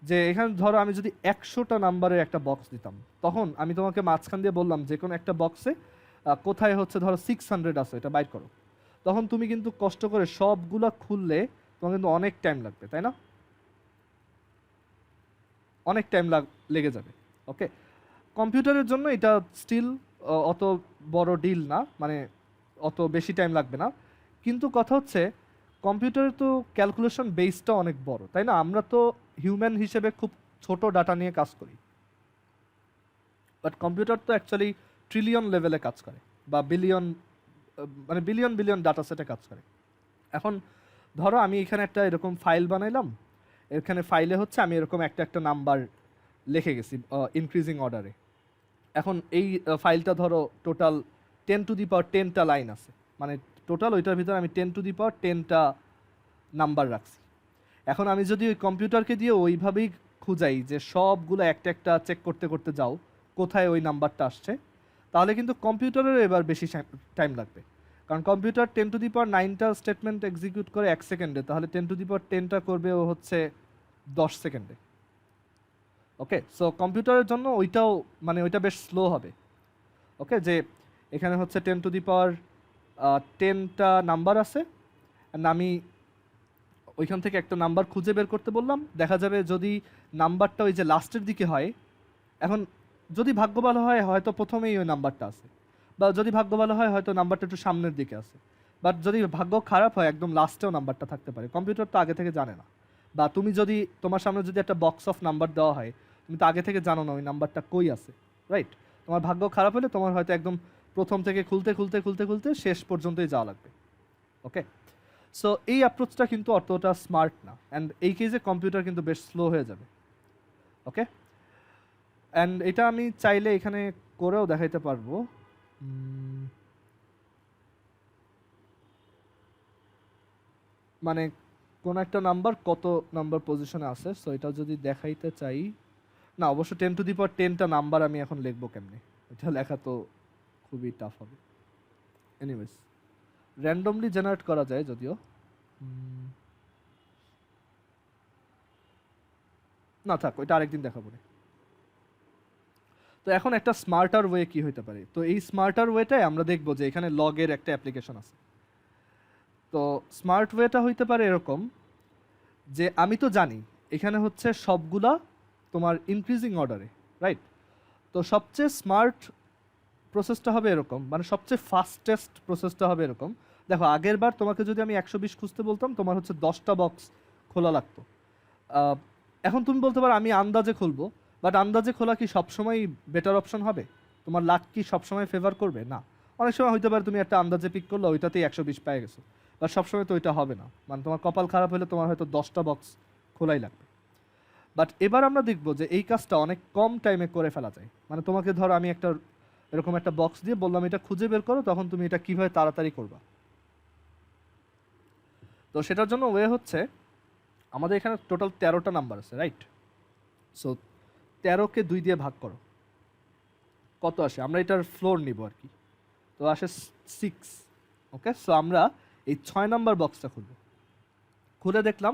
যে এখানে ধরো আমি যদি 100টা নাম্বারের একটা বক্স দিতাম, তখন আমি তোমাকে মাঝখান দিয়ে বললাম যে কোনো একটা বক্সে কোথায় হচ্ছে ধরো 600 আছে এটা বাইর করো, তখন তুমি কিন্তু কষ্ট করে সবগুলা খুললে তোমার কিন্তু অনেক টাইম লাগবে, তাই না? অনেক টাইম লেগে যাবে। ওকে, কম্পিউটারের জন্য এটা স্টিল অত বড় ডিল না, মানে অত বেশি টাইম লাগবে না। কিন্তু কথা হচ্ছে কম্পিউটারে তো ক্যালকুলেশন বেসটা অনেক বড়, তাই না? আমরা তো হিউম্যান হিসেবে খুব ছোট ডাটা নিয়ে কাজ করি, বাট কম্পিউটার তো অ্যাকচুয়ালি ট্রিলিয়ন লেভেলে কাজ করে, বা বিলিয়ন, মানে বিলিয়ন বিলিয়ন ডাটা সেটে কাজ করে। এখন ধরো আমি এখানে একটা এরকম ফাইল বানাইলাম, এখানে ফাইলে হচ্ছে আমি এরকম একটা একটা নাম্বার লিখে গেছি ইনক্রিজিং অর্ডারে। এখন এই ফাইলটা ধরো টোটাল 10⁻10টা লাইন আছে, মানে টোটাল ওইটার ভিতরে আমি 10⁻10টা নাম্বার রাখছি। এখন আমি যদি ওই কম্পিউটারকে দিয়ে ওইভাবেই খুঁজাই যে সবগুলো একটা একটা চেক করতে করতে যাও কোথায় ওই নাম্বারটা আসছে, তাহলে কিন্তু কম্পিউটারের এবার বেশি টাইম লাগবে, কারণ কম্পিউটার 10⁹ স্টেটমেন্ট এক্সিকিউট করে 1 সেকেন্ডে, তাহলে 10⁻10টা করবে ও হচ্ছে 10 সেকেন্ডে। ওকে, সো কম্পিউটারের জন্য ওইটাও মানে ওইটা বেশ স্লো হবে। ওকে, যে এখানে হচ্ছে 10⁻10টা নাম্বার আছে, and আমি ওইখান থেকে একটা নাম্বার খুঁজে বের করতে বললাম, দেখা যাবে যদি নাম্বারটা ওই যে লাস্টের দিকে হয়, এখন যদি ভাগ্য ভালো হয় হয়তো প্রথমেই ওই নাম্বারটা আছে, বা যদি ভাগ্য ভালো হয় হয়তো নাম্বারটা একটু সামনের দিকে আছে, বাট যদি ভাগ্য খারাপ হয় একদম লাস্টেও নাম্বারটা থাকতে পারে। কম্পিউটার তো আগে থেকে জানে না, বা তুমি যদি তোমার সামনে যদি একটা বক্স অফ নাম্বার দেওয়া হয়, তুমি তো আগে থেকে জানো না ওই নাম্বারটা কই আছে, রাইট? তোমার ভাগ্য খারাপ হলে তোমার হয়তো একদম প্রথম থেকে খুলতে খুলতে খুলতে খুলতে শেষ পর্যন্তই যাওয়া লাগবে। ওকে, সো এই অ্যাপ্রোচটা কিন্তু অতটা স্মার্ট না, অ্যান্ড এই কেসে কম্পিউটার কিন্তু বেশ স্লো হয়ে যাবে। ওকে, অ্যান্ড এটা আমি চাইলে এখানে করেও দেখাইতে পারবো। মানে কোন একটা নাম্বার কত নাম্বার পজিশনে আছে, সো এটা যদি দেখাইতে চাই, না অবশ্য 10⁻10টা নাম্বার আমি এখন লিখবো কেমনে, এটা লেখা তো খুবই টাফ হবে। এনিওয়েজ, র্যান্ডমলি জেনারেট করা যায় যদিও। না থাক, ওইটা আরেকদিন দেখাবো না। তো এখন একটা স্মার্টার ওয়ে কি হইতে পারে, তো এই স্মার্টার ওয়েটাই আমরা দেখবো যে এখানে লগের একটা অ্যাপ্লিকেশন আছে। তো স্মার্ট ওয়েটা হইতে পারে এরকম যে আমি তো জানি এখানে হচ্ছে সবগুলা তোমার ইনক্রিজিং অর্ডারে, রাইট? তো সবচেয়ে স্মার্ট প্রসেসটা হবে এরকম, মানে সবচেয়ে ফাস্টেস্ট প্রসেসটা হবে এরকম। দেখো আগের বার তোমাকে যদি আমি 120 খুঁজতে বলতাম, তোমার হচ্ছে 10টা বক্স খোলা লাগতো। এখন তুমি বলতে পারো আমি আন্দাজে খুলবো, বাট আন্দাজে খোলা কি সবসময় বেটার অপশন হবে? তোমার লাক কি সবসময় ফেভার করবে? না, অনেক সময় হইতে পারে তুমি একটা আন্দাজে পিক করলে ওইটাতেই 120 পেয়ে গেছো, বাট সবসময় তো ওইটা হবে না, মানে তোমার কপাল খারাপ হলে তোমার হয়তো 10টা বক্স খোলাই লাগবে। বাট এবার আমরা দেখবো যে এই কাজটা অনেক কম টাইমে করে ফেলা যায়। মানে তোমাকে ধরো আমি একটা এরকম একটা বক্স দিয়ে বললাম এটা খুঁজে বের করো, তখন তুমি এটা কিভাবে তাড়াতাড়ি করবা। তো সেটার জন্য ওয়ে হচ্ছে আমাদের এখানে টোটাল 13টা নাম্বার আছে, রাইট? সো 13কে 2 দিয়ে ভাগ করো, কত আসে? আমরা এটার ফ্লোর নিব আর কি, তো আসে 6। ওকে, সো আমরা এই 6 নাম্বার বক্সটা খুলব, খুলে দেখলাম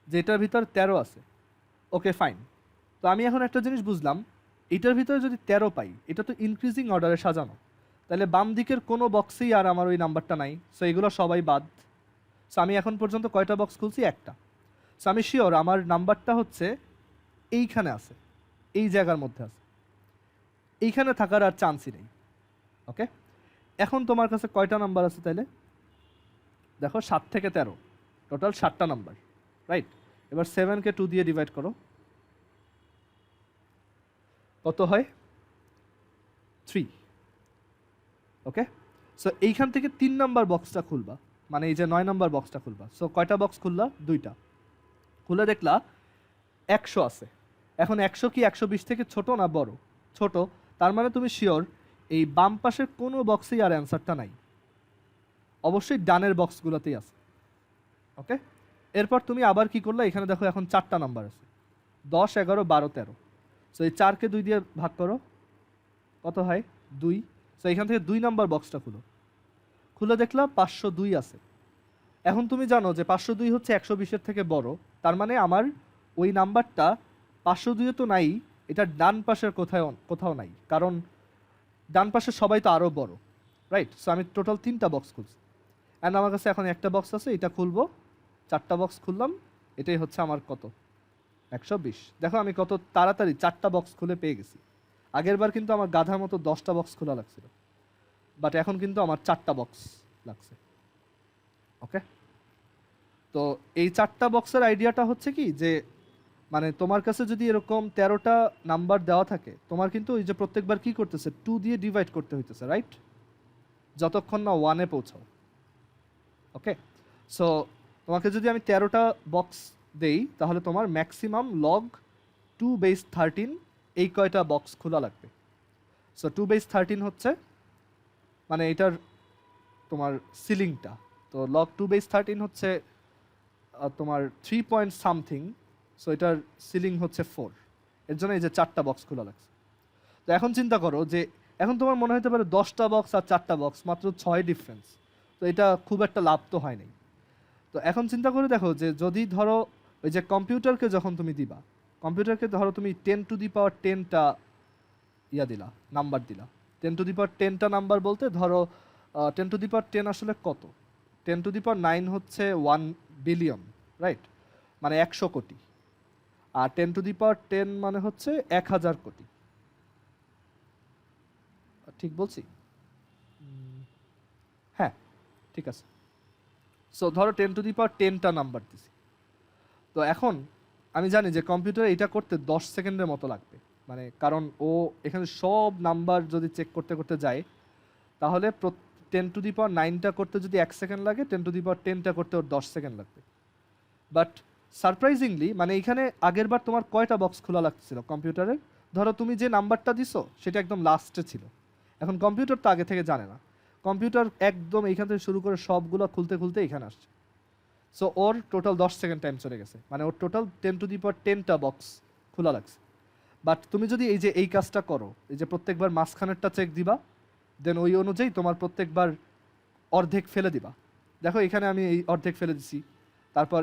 যে এটার ভিতর 13 আছে। ওকে ফাইন, তো আমি এখন একটা জিনিস বুঝলাম, এটার ভিতরে যদি 13 পাই, এটা তো ইনক্রিজিং অর্ডারে সাজানো, তাহলে বাম দিকের কোনো বক্সেই আর আমার ওই নাম্বারটা নাই, সো এগুলো সবাই বাদ। সো আমি এখন পর্যন্ত কয়টা বক্স খুলছি? একটা। সো আমি শিওর আমার নাম্বারটা হচ্ছে এইখানে আছে, এই জায়গার মধ্যে আছে, এইখানে থাকার আর চান্সই নেই। ওকে, এখন তোমার কাছে কয়টা নাম্বার আছে তাইলে? দেখো 7 থেকে 13, টোটাল 7টা নাম্বার, রাইট? এবার 7কে 2 দিয়ে ডিভাইড করো, কত হয়? 3। ওকে, সো এইখান থেকে 3 নাম্বার বক্সটা খুলবা, মানে এই যে 9 নাম্বার বক্সটা খুলবা। সো কয়টা বক্স খুললা? 2টা। খুলে দেখলা 100 আছে। এখন 100 কি 120 থেকে ছোট না বড়? ছোট। তার মানে তুমি শিওর এই বাম পাশের কোনো বক্সেই আর অ্যান্সারটা নাই, অবশ্যই ডানের বক্সগুলোতেই আছে। ওকে, এরপর তুমি আবার কি করলে, এখানে দেখো এখন 4টা নাম্বার আছে, 10, 11, 12, 13। সো এই 4কে 2 দিয়ে ভাগ করো, কত হয়? 2। সো এখান থেকে 2 নাম্বার বক্সটা খুলো, খুলে দেখলা 502 আছে। এখন তুমি জানো যে 502 হচ্ছে 120-এর থেকে বড়, তার মানে আমার ওই নাম্বারটা 502-এ তো নাই, এটা ডান পাশের কোথাও কোথাও নাই, কারণ ডান পাশের সবাই তো আরও বড়, রাইট? সো আমি টোটাল 3টা বক্স খুলছি, অ্যান্ড আমার কাছে এখন একটা বক্স আছে, এটা খুলবো। 4টা বক্স খুললাম, এটাই হচ্ছে আমার কত? 120। দেখো আমি কত তাড়াতাড়ি 4টা বক্স খুলে পেয়ে গেছি। আগের বার কিন্তু আমার গাধার মতো 10টা বক্স খোলা লাগছিল, বাট এখন কিন্তু আমার 4টা বক্স লাগছে। ওকে, তো এই 4টা বক্সের আইডিয়াটা হচ্ছে কি যে মানে তোমার কাছে যদি এরকম 13টা নাম্বার দেওয়া থাকে, তোমার কিন্তু ওই যে প্রত্যেকবার কি করতেছে, 2 দিয়ে ডিভাইড করতে হইতেছে, রাইট? যতক্ষণ না 1-এ পৌঁছাও। ওকে, সো তোমাকে যদি আমি 13টা বক্স দেই, তাহলে তোমার ম্যাক্সিমাম লগ 2/13 এই কয়টা বক্স খোলা লাগবে। সো 2/13 হচ্ছে মানে এটার তোমার সিলিংটা, তো লগ 2/13 হচ্ছে তোমার 3 পয়েন্ট সামথিং, সো এটার সিলিং হচ্ছে 4, এর জন্য এই যে 4টা বক্স খোলা লাগছে। তো এখন চিন্তা করো যে এখন তোমার মনে হতে পারে 10টা বক্স আর 4টা বক্স মাত্র 6 ডিফারেন্স, তো এটা খুব একটা লাভ তো হয় নাই। তো এখন চিন্তা করে দেখো যে যদি ধরো ওই যে কম্পিউটারকে যখন তুমি দিবা, কম্পিউটারকে ধরো তুমি 10^10টা ইয়া দিলা, নাম্বার দিলা। 10^10টা নাম্বার বলতে ধরো 10^10 আসলে কত, 10^9 হচ্ছে 1 বিলিয়ন, রাইট, মানে 100 কোটি। আর 10^10 মানে হচ্ছে 1000 কোটি, ঠিক বলছি? হ্যাঁ, ঠিক আছে। সো ধরো 10^10টা নাম্বার দিছি। তো এখন আমি জানি যে কম্পিউটার এটা করতে 10 সেকেন্ডের মতো লাগবে, মানে কারণ ও এখানে সব নাম্বার যদি চেক করতে করতে যায়, তাহলে 10^9টা করতে যদি 1 সেকেন্ড লাগে, 10^10টা করতে ওর 10 সেকেন্ড লাগবে। বাট সারপ্রাইজিংলি মানে এখানে আগের বার তোমার কয়টা বক্স খোলা লাগছিল কম্পিউটারের? ধরো তুমি যে নাম্বারটা দিছো সেটা একদম লাস্টে ছিল। এখন কম্পিউটার তো আগে থেকে জানে না, কম্পিউটার একদম এইখান থেকে শুরু করে সবগুলো খুলতে খুলতে এখানে আসছে। সো ওর টোটাল 10 সেকেন্ড টাইম চলে গেছে, মানে ওর টোটাল 10^10টা বক্স খোলা লাগছে। বাট তুমি যদি এই যে এই কাজটা করো, এই যে প্রত্যেকবার মাঝখানেরটা চেক দিবা, দেন ওই অনুযায়ী তোমার প্রত্যেকবার অর্ধেক ফেলে দিবা। দেখো এখানে আমি এই অর্ধেক ফেলে দিছি, তারপর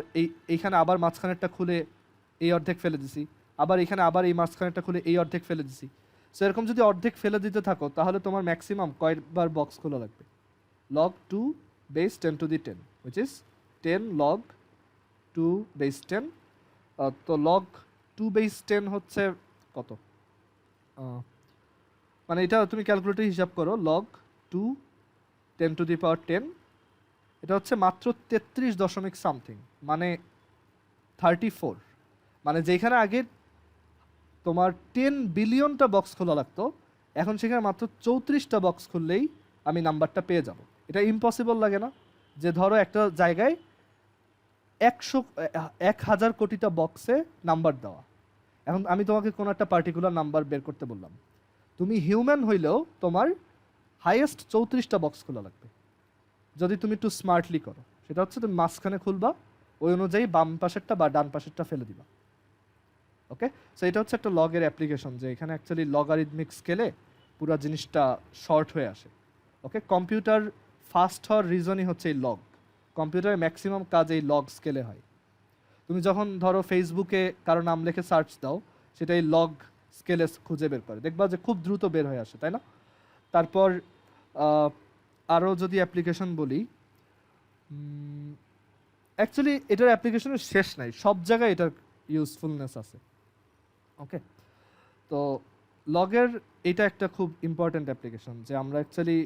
এইখানে আবার মাঝখানেরটা খুলে এই অর্ধেক ফেলে দিছি, আবার এখানে আবার এই মাঝখানেরটা খুলে এই অর্ধেক ফেলে দিছি। সো এরকম যদি অর্ধেক ফেলে দিতে থাকো তাহলে তোমার ম্যাক্সিমাম কয়বার বক্স খোলা লাগবে? log 2 base 10^10, which is 10 log 2 base 10। তো log 2 base 10 হচ্ছে কত? মানে এটা তুমি ক্যালকুলেটর হিসাব করো, log 2 10^10, এটা হচ্ছে মাত্র 33 দশমিক সামথিং, মানে 34। মানে যেখানে আগে তোমার 10 বিলিয়নটা বক্স খোলা লাগতো, এখন সেখানে মাত্র 34টা বক্স খুললেই আমি নাম্বারটা পেয়ে যাব। এটা ইম্পসিবল লাগে না? যে ধরো একটা জায়গায় 1000 কোটিটা বক্সে নাম্বার দেওয়া, এখন আমি তোমাকে কোনো একটা পার্টিকুলার নাম্বার বের করতে বললাম, তুমি হিউম্যান হইলেও তোমার হাইয়েস্ট 34টা বক্স খোলা লাগবে যদি তুমি একটু স্মার্টলি করো। সেটা হচ্ছে তুমি মাঝখানে খুলবা, ওই অনুযায়ী বাম পাশেরটা বা ডান পাশেরটা ফেলে দিবা। ওকে, সো এটা হচ্ছে একটা লগের অ্যাপ্লিকেশন, যে এখানে অ্যাকচুয়ালি লগারিদমিক স্কেলে পুরো জিনিসটা শর্ট হয়ে আসে। ওকে, কম্পিউটার ফাস্ট হওয়ার রিজনই হচ্ছে এই লগ। কম্পিউটারের ম্যাক্সিমাম কাজ এই লগ স্কেলে হয়। তুমি যখন ধরো ফেসবুকে কারো নাম লিখে সার্চ দাও, সেটা এই লগ স্কেলে খুঁজে বের করে, দেখবা যে খুব দ্রুত বের হয়ে আসে, তাই না? তারপর আরও যদি অ্যাপ্লিকেশন বলি, অ্যাকচুয়ালি এটার অ্যাপ্লিকেশনের শেষ নাই, সব জায়গায় এটার ইউজফুলনেস আছে। ওকে, তো লগের এটা একটা খুব ইম্পর্ট্যান্ট অ্যাপ্লিকেশন, যে আমরা অ্যাকচুয়ালি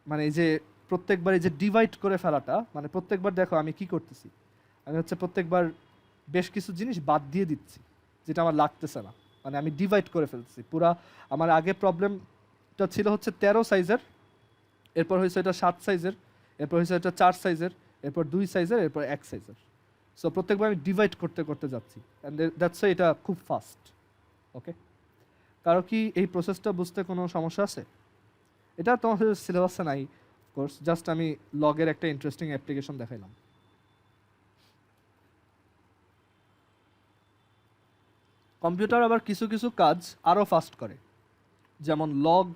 মানে এই যে প্রত্যেকবার এই যে ডিভাইড করে ফেলাটা, মানে প্রত্যেকবার দেখো আমি কি করতেছি, আমি হচ্ছে প্রত্যেকবার বেশ কিছু জিনিস বাদ দিয়ে দিচ্ছি যেটা আমার লাগতেছে না, মানে আমি ডিভাইড করে ফেলছি পুরা। আমার আগে প্রবলেমটা ছিল হচ্ছে 13 সাইজের, এরপর হয়েছে এটা 7 সাইজের, এরপর হয়েছে এটা 4 সাইজের, এরপর 2 সাইজের, এরপর 1 সাইজের। সো প্রত্যেকবার আমি ডিভাইড করতে করতে যাচ্ছি, অ্যান্ড দ্যাটস এটা খুব ফাস্ট। ওকে, কারো কি এই প্রসেসটা বুঝতে কোনো সমস্যা আছে? এটা তোমাদের সিলেবাসে নাই কোর্স, জাস্ট আমি লগের একটা ইন্টারেস্টিং অ্যাপ্লিকেশন দেখাইলাম। কম্পিউটার আবার কিছু কিছু কাজ আরও ফাস্ট করে, যেমন লগ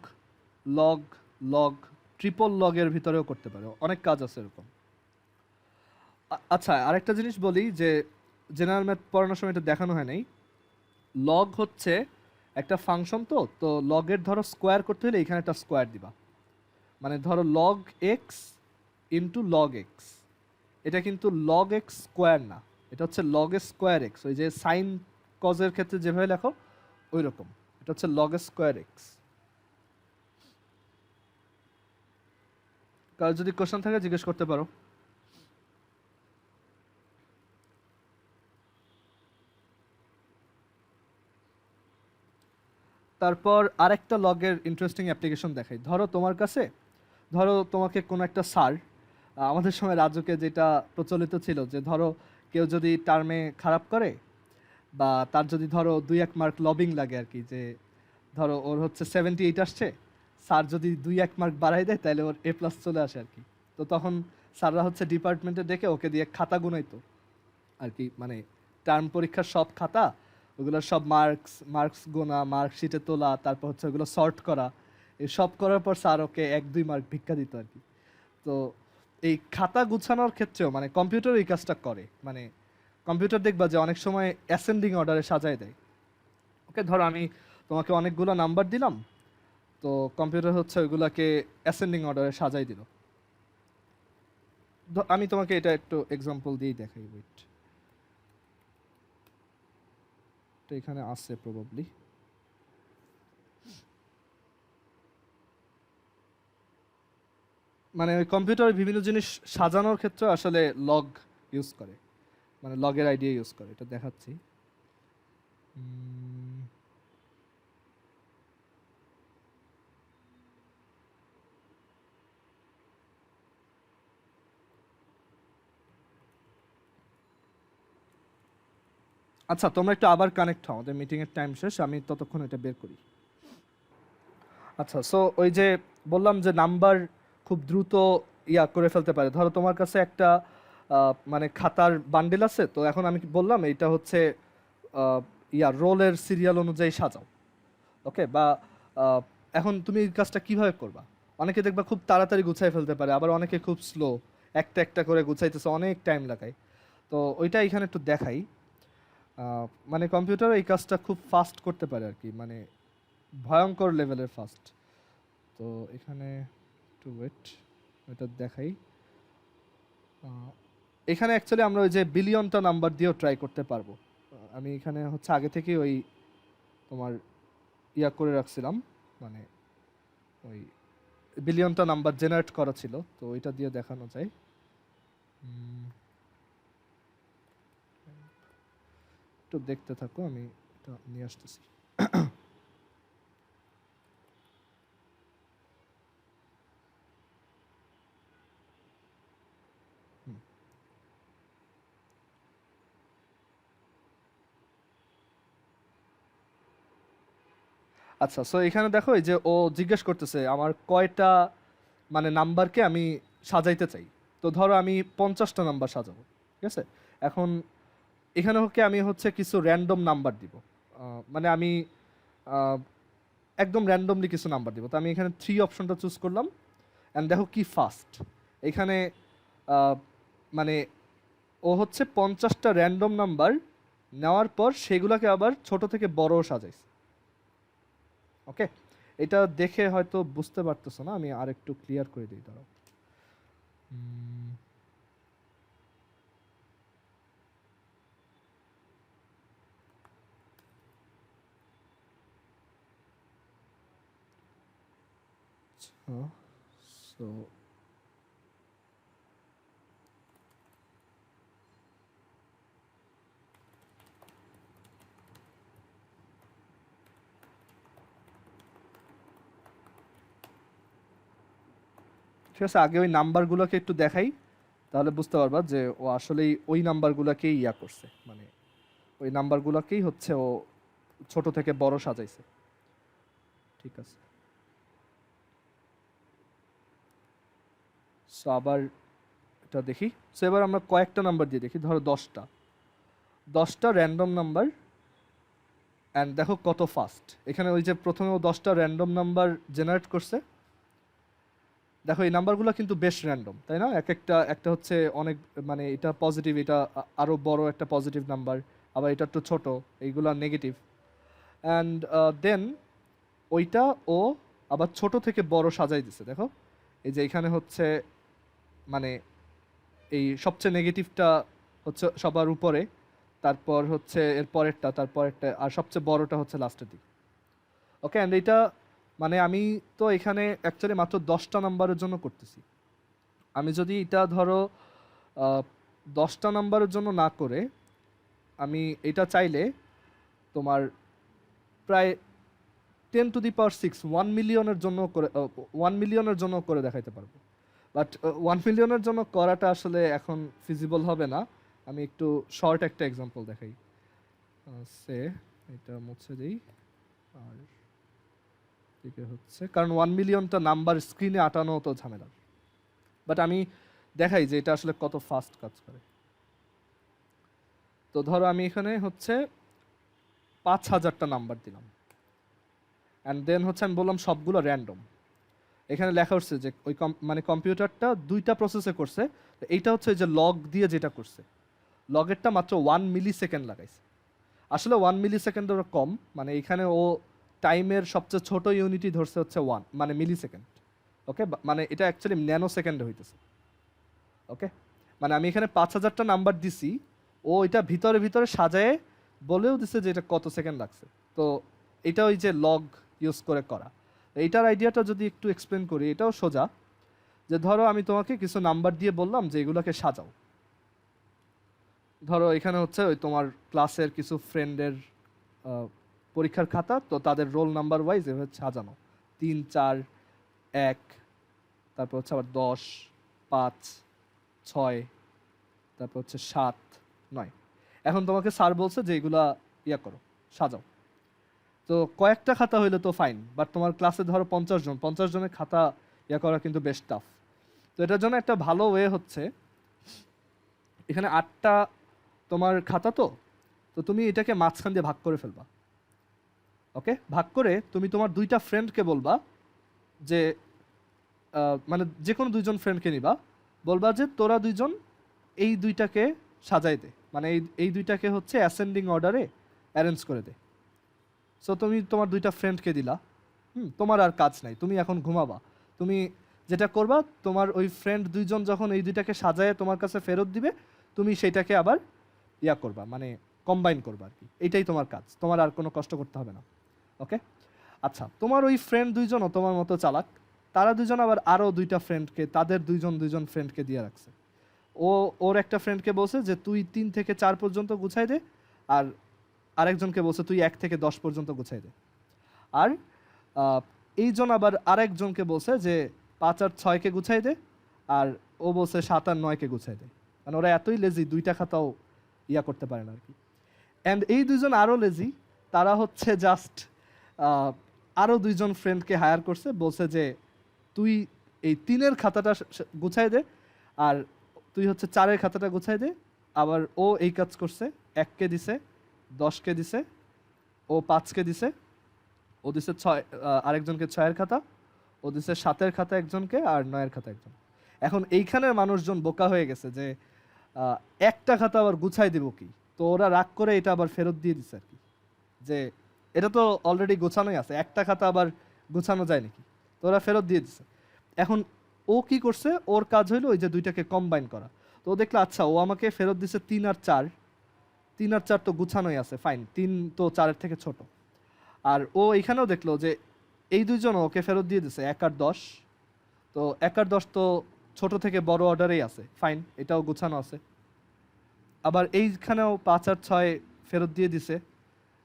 লগ লগ ট্রিপল লগের ভিতরেও করতে পারে, অনেক কাজ আছে এরকম। আচ্ছা, আরেকটা জিনিস বলি, যে জেনারেল ম্যাথ পড়ানোর সময় এটা দেখানো হয় নাই। লগ হচ্ছে একটা ফাংশন, তো তো লগের ধরো স্কোয়ার করতে হলে এখানে একটা স্কোয়ার দিবা, মানে ধরো log x into log x, এটা কিন্তু লগ এক্স স্কোয়ার না, এটা হচ্ছে লগ স্কোয়ার এক্স, ওই যে সাইন কজের ক্ষেত্রে যেভাবে লেখো ওই রকম, এটা হচ্ছে লগ স্কোয়ার এক্স। কারো যদি কোশ্চেন থাকে জিজ্ঞেস করতে পারো। তারপর আরেকটা লগের ইন্টারেস্টিং অ্যাপ্লিকেশন দেখাই। ধরো তোমার কাছে, ধরো তোমাকে কোনো একটা স্যার, আমাদের সময় রাজুকে যেটা প্রচলিত ছিল, যে ধরো কেউ যদি টার্মে খারাপ করে, বা তার যদি ধরো 2-1 মার্ক লবিং লাগে আর কি, যে ধরো ওর হচ্ছে 78 আসছে, স্যার যদি 2-1 মার্ক বাড়াই দেয় তাহলে ওর A+ চলে আসে আর কি। তো তখন স্যাররা হচ্ছে ডিপার্টমেন্টে ডেকে ওকে দিয়ে খাতা গুনাইতো আর কি, মানে টার্ম পরীক্ষার সব খাতা ওগুলো সব মার্কস গোনা, মার্কশিটে তোলা, তারপর হচ্ছে ওগুলো সর্ট করা। এই সব করার পর স্যার ওকে 1-2 মার্ক ভিক্ষা দিত আর কি। তো এই খাতা গুছানোর ক্ষেত্রেও মানে কম্পিউটার এই কাজটা করে। মানে কম্পিউটার দেখবা যে অনেক সময় অ্যাসেন্ডিং অর্ডারে সাজায় দেয়। ওকে, ধরো আমি তোমাকে অনেকগুলো নাম্বার দিলাম, তো কম্পিউটার হচ্ছে ওইগুলাকে অ্যাসেন্ডিং অর্ডারে সাজাই দিল। আমি তোমাকে এটা একটু এক্সাম্পল দিয়েই দেখাই, ওয়েট। তো এখানে আছে প্রবাবলি। মানে ওই কম্পিউটার বিভিন্ন জিনিস সাজানোর ক্ষেত্রে আসলে লগ ইউজ করে, মানে লগের আইডিয়া ইউজ করে, এটা দেখাচ্ছি। আচ্ছা, তোমরা একটু আবার কানেক্ট হও, আমাদের মিটিং এর টাইম শেষ, আমি ততক্ষণ এটা বের করি। আচ্ছা, সো ওই যে বললাম যে নাম্বার খুব দ্রুত করে ফেলতে পারে। ধরো তোমার কাছে একটা মানে খাতার বান্ডেল আছে, তো এখন আমি বললাম এইটা হচ্ছে রোলের সিরিয়াল অনুযায়ী সাজাও। ওকে, বা আহ, এখন তুমি এই কাজটা কিভাবে করবা? অনেকে দেখবা খুব তাড়াতাড়ি গুছাই ফেলতে পারে, আবার অনেকে খুব স্লো, একটা একটা করে গুছাইতেছে, অনেক টাইম লাগায়। তো ওইটা এখানে একটু দেখাই। মানে কম্পিউটার এই কাজটা খুব ফাস্ট করতে পারে আর কি, মানে ভয়ঙ্কর লেভেলের ফাস্ট। তো এখানে একটু ওয়েট, এটা দেখাই। এখানে অ্যাকচুয়ালি আমরা ওই যে বিলিয়নটা নাম্বার দিয়েও ট্রাই করতে পারবো। আমি এখানে হচ্ছে আগে থেকে ওই তোমার করে রাখছিলাম, মানে ওই বিলিয়নটা নাম্বার জেনারেট করা ছিল, তো ওইটা দিয়ে দেখানো যায়। একটু দেখতে থাকো, আমি এটা নিয়ে আসতেছি। আচ্ছা, সো এখানে দেখো এই যে ও জিজ্ঞেস করতেছে আমার কয়টা মানে নাম্বারকে আমি সাজাইতে চাই। তো ধরো আমি 50টা নাম্বার সাজাবো, ঠিক আছে। এখন এখানে আমি হচ্ছে কিছু র্যান্ডম নাম্বার দিব। মানে আমি আহ, একদম র্যান্ডমলি কিছু নাম্বার দিব। তো আমি এখানে 3 অপশনটা চুজ করলাম, অ্যান্ড দেখো কি ফাস্ট এখানে। আহ, মানে ও হচ্ছে 50টা র্যান্ডম নাম্বার নেওয়ার পর সেগুলোকে আবার ছোট থেকে বড় সাজাইছে। ওকে, এটা দেখে হয়তো বুঝতে পারতেছো না, আমি আর একটু ক্লিয়ার করে দিই, দাঁড়াও। সো ঠিক আছে, আগে ওই নাম্বারগুলোকে একটু দেখাই, তাহলে বুঝতে পারবা যে ও আসলেই ওই নাম্বারগুলোকেই করছে, মানে ওই নাম্বারগুলোকেই হচ্ছে ও ছোট থেকে বড় সাজাইছে। ঠিক আছে, সো আবার এটা দেখি। সো এবার আমরা কয়েকটা নাম্বার দিয়ে দেখি, ধরো 10টা র্যান্ডম নাম্বার, অ্যান্ড দেখো কত ফাস্ট। এখানে ওই যে প্রথমে ও 10টা র্যান্ডম নাম্বার জেনারেট করছে, দেখো এই নাম্বারগুলো কিন্তু বেশ র্যান্ডম, তাই না? একটা হচ্ছে অনেক, মানে এটা পজিটিভ, এটা আরও বড় একটা পজিটিভ নাম্বার, আবার এটা একটু ছোট, এইগুলো নেগেটিভ। অ্যান্ড দেন ওইটা ও আবার ছোট থেকে বড় সাজাই দিছে, দেখো এই যে এখানে হচ্ছে মানে এই সবচেয়ে নেগেটিভটা হচ্ছে সবার উপরে, তারপর হচ্ছে এর পরেরটা, তারপরেরটা, আর সবচেয়ে বড়টা হচ্ছে লাস্টের দিকে। ওকে, অ্যান্ড এটা মানে আমি তো এখানে অ্যাকচুয়ালি মাত্র 10টা নাম্বারের জন্য করতেছি। আমি যদি এটা ধরো 10টা নাম্বারের জন্য না করে আমি এটা চাইলে তোমার প্রায় 10⁶, 1 মিলিয়নের জন্য করে 1 মিলিয়নের জন্য করে দেখাইতে পারবো। বাট 1 মিলিয়নের জন্য করাটা আসলে এখন ফিজিবল হবে না। আমি একটু শর্ট একটা এক্সাম্পল দেখাই। সে এটা মুছে দিই, আর দিকে হচ্ছে কারণ 1 মিলিয়নটা নাম্বার স্ক্রিনে আটানো তো ঝামেলা। বাট আমি দেখাই যে এটা আসলে কত ফাস্ট কাজ করে। তো ধরো আমি এখানে হচ্ছে 5000টা নাম্বার দিলাম, অ্যান্ড দেন হচ্ছে আমি বললাম সবগুলো র্যান্ডম। এখানে লেখা হচ্ছে যে ওই মানে কম্পিউটারটা দুইটা প্রসেসে করছে। তো এইটা হচ্ছে ওই যে লগ দিয়ে যেটা করছে, লগেরটা মাত্র 1 মিলি সেকেন্ড লাগাইছে। আসলে 1 মিলি সেকেন্ডেরও কম, মানে এখানে ও টাইমের সবচেয়ে ছোট ইউনিটই ধরছে হচ্ছে 1 মিলি সেকেন্ড। ওকে, মানে এটা অ্যাকচুয়ালি ন্যানো সেকেন্ডে হইতেছে। ওকে, মানে আমি এখানে 5000টা নাম্বার দিছি, ও এটা ভিতরে ভিতরে সাজায়ে বলেও দিছে যে এটা কত সেকেন্ড লাগছে। তো এটা ওই যে লগ ইউজ করে করা। এইটার আইডিয়াটা যদি একটু এক্সপ্লেন করি, এটাও সোজা। যে ধরো আমি তোমাকে কিছু নাম্বার দিয়ে বললাম যে এগুলোকে সাজাও। ধরো এখানে হচ্ছে ওই তোমার ক্লাসের কিছু ফ্রেন্ডের পরীক্ষার খাতা, তো তাদের রোল নাম্বার ওয়াইজ এভাবে সাজানো, 3 4 1, তারপর হচ্ছে আবার 10 5 6, তারপর হচ্ছে 7 9। এখন তোমাকে স্যার বলছে যে এগুলা ইয়া করো, সাজাও। তো কয়েকটা খাতা হইলে তো ফাইন, বাট তোমার ক্লাসে ধরো 50 জন, 50 জনের খাতা ইয়া করা কিন্তু বেশ টাফ। তো এটার জন্য একটা ভালো ওয়ে হচ্ছে, এখানে 8টা তোমার খাতা, তো তো তুমি এটাকে মাঝখান দিয়ে ভাগ করে ফেলবা। ওকে, ভাগ করে তুমি তোমার 2টা ফ্রেন্ডকে বলবা যে মানে যে কোনো 2জন ফ্রেন্ডকে নিবা, বলবা যে তোরা 2জন এই 2টাকে সাজাই দে, মানে এই 2টাকে হচ্ছে অ্যাসেন্ডিং অর্ডারে অ্যারেঞ্জ করে দে। সো তুমি তোমার 2টা ফ্রেন্ডকে দিলা, তোমার আর কাজ নাই, তুমি এখন ঘুমাবা। তুমি যেটা করবা, তোমার ওই ফ্রেন্ড 2জন যখন এই 2টাকে সাজায় তোমার কাছে ফেরত দিবে, তুমি সেইটাকে আবার ইয়া করবা, মানে কম্বাইন করবা আর কি। এইটাই তোমার কাজ, তোমার আর কোনো কষ্ট করতে হবে না। ওকে, আচ্ছা, তোমার ওই ফ্রেন্ড 2জনও তোমার মতো চালাক, তারা 2জন আবার আরও 2টা ফ্রেন্ডকে, তাদের 2জন ফ্রেন্ডকে দিয়ে রাখছে। ওর একটা ফ্রেন্ডকে বলছে যে তুই 3 থেকে 4 পর্যন্ত গুছাই দে, আর আরেকজনকে বলছে তুই 1 থেকে 10 পর্যন্ত গুছাই দে। আর এইজন আবার আরেকজনকে বলছে যে 5 আর 6কে গুছাই দে, আর ও বলছে 7 আর 9কে গুছাই দে। মানে ওরা এতই লেজি, 2টা খাতাও ইয়া করতে পারে না আর কি। অ্যান্ড এই 2জন আরও লেজি, তারা হচ্ছে জাস্ট আরও 2জন ফ্রেন্ডকে হায়ার করছে, বলছে যে তুই এই 3-এর খাতাটা গুছাই দে, আর তুই হচ্ছে 4-এর খাতাটা গুছাই দে। আবার ও এই কাজ করছে, 1কে দিছে, 10কে দিছে, ও 5কে দিছে, ও দিছে 6, আরেকজনকে 6-এর খাতা, ও দিছে 7-এর খাতা একজনকে, আর 9-এর খাতা একজন। এখন এইখানের মানুষজন বোকা হয়ে গেছে যে একটা খাতা আবার গুছাই দিব কি, তো ওরা রাগ করে এটা আবার ফেরত দিয়ে দিছে আর কি, যে এটা তো অলরেডি গোছানোই আছে, একটা খাতা আবার গোছানো যায় নাকি, তো ওরা ফেরত দিয়ে দিছে। এখন ও কি করছে, ওর কাজ হইলো ওই যে 2টাকে কম্বাইন করা। তো ও দেখলো আচ্ছা ও আমাকে ফেরত দিছে 3 আর 4, 3 আর 4 তো গুছানোই আছে, ফাইন, 3 তো 4-এর থেকে ছোট। আর ও এখানেও দেখলো যে এই 2জন ওকে ফেরত দিয়ে দিছে 1 আর 10, তো 1 আর 10 তো ছোট থেকে বড় অর্ডারেই আছে, ফাইন, এটাও গুছানো আছে। আবার এইখানেও 5 আর 6 ফেরত দিয়ে দিছে,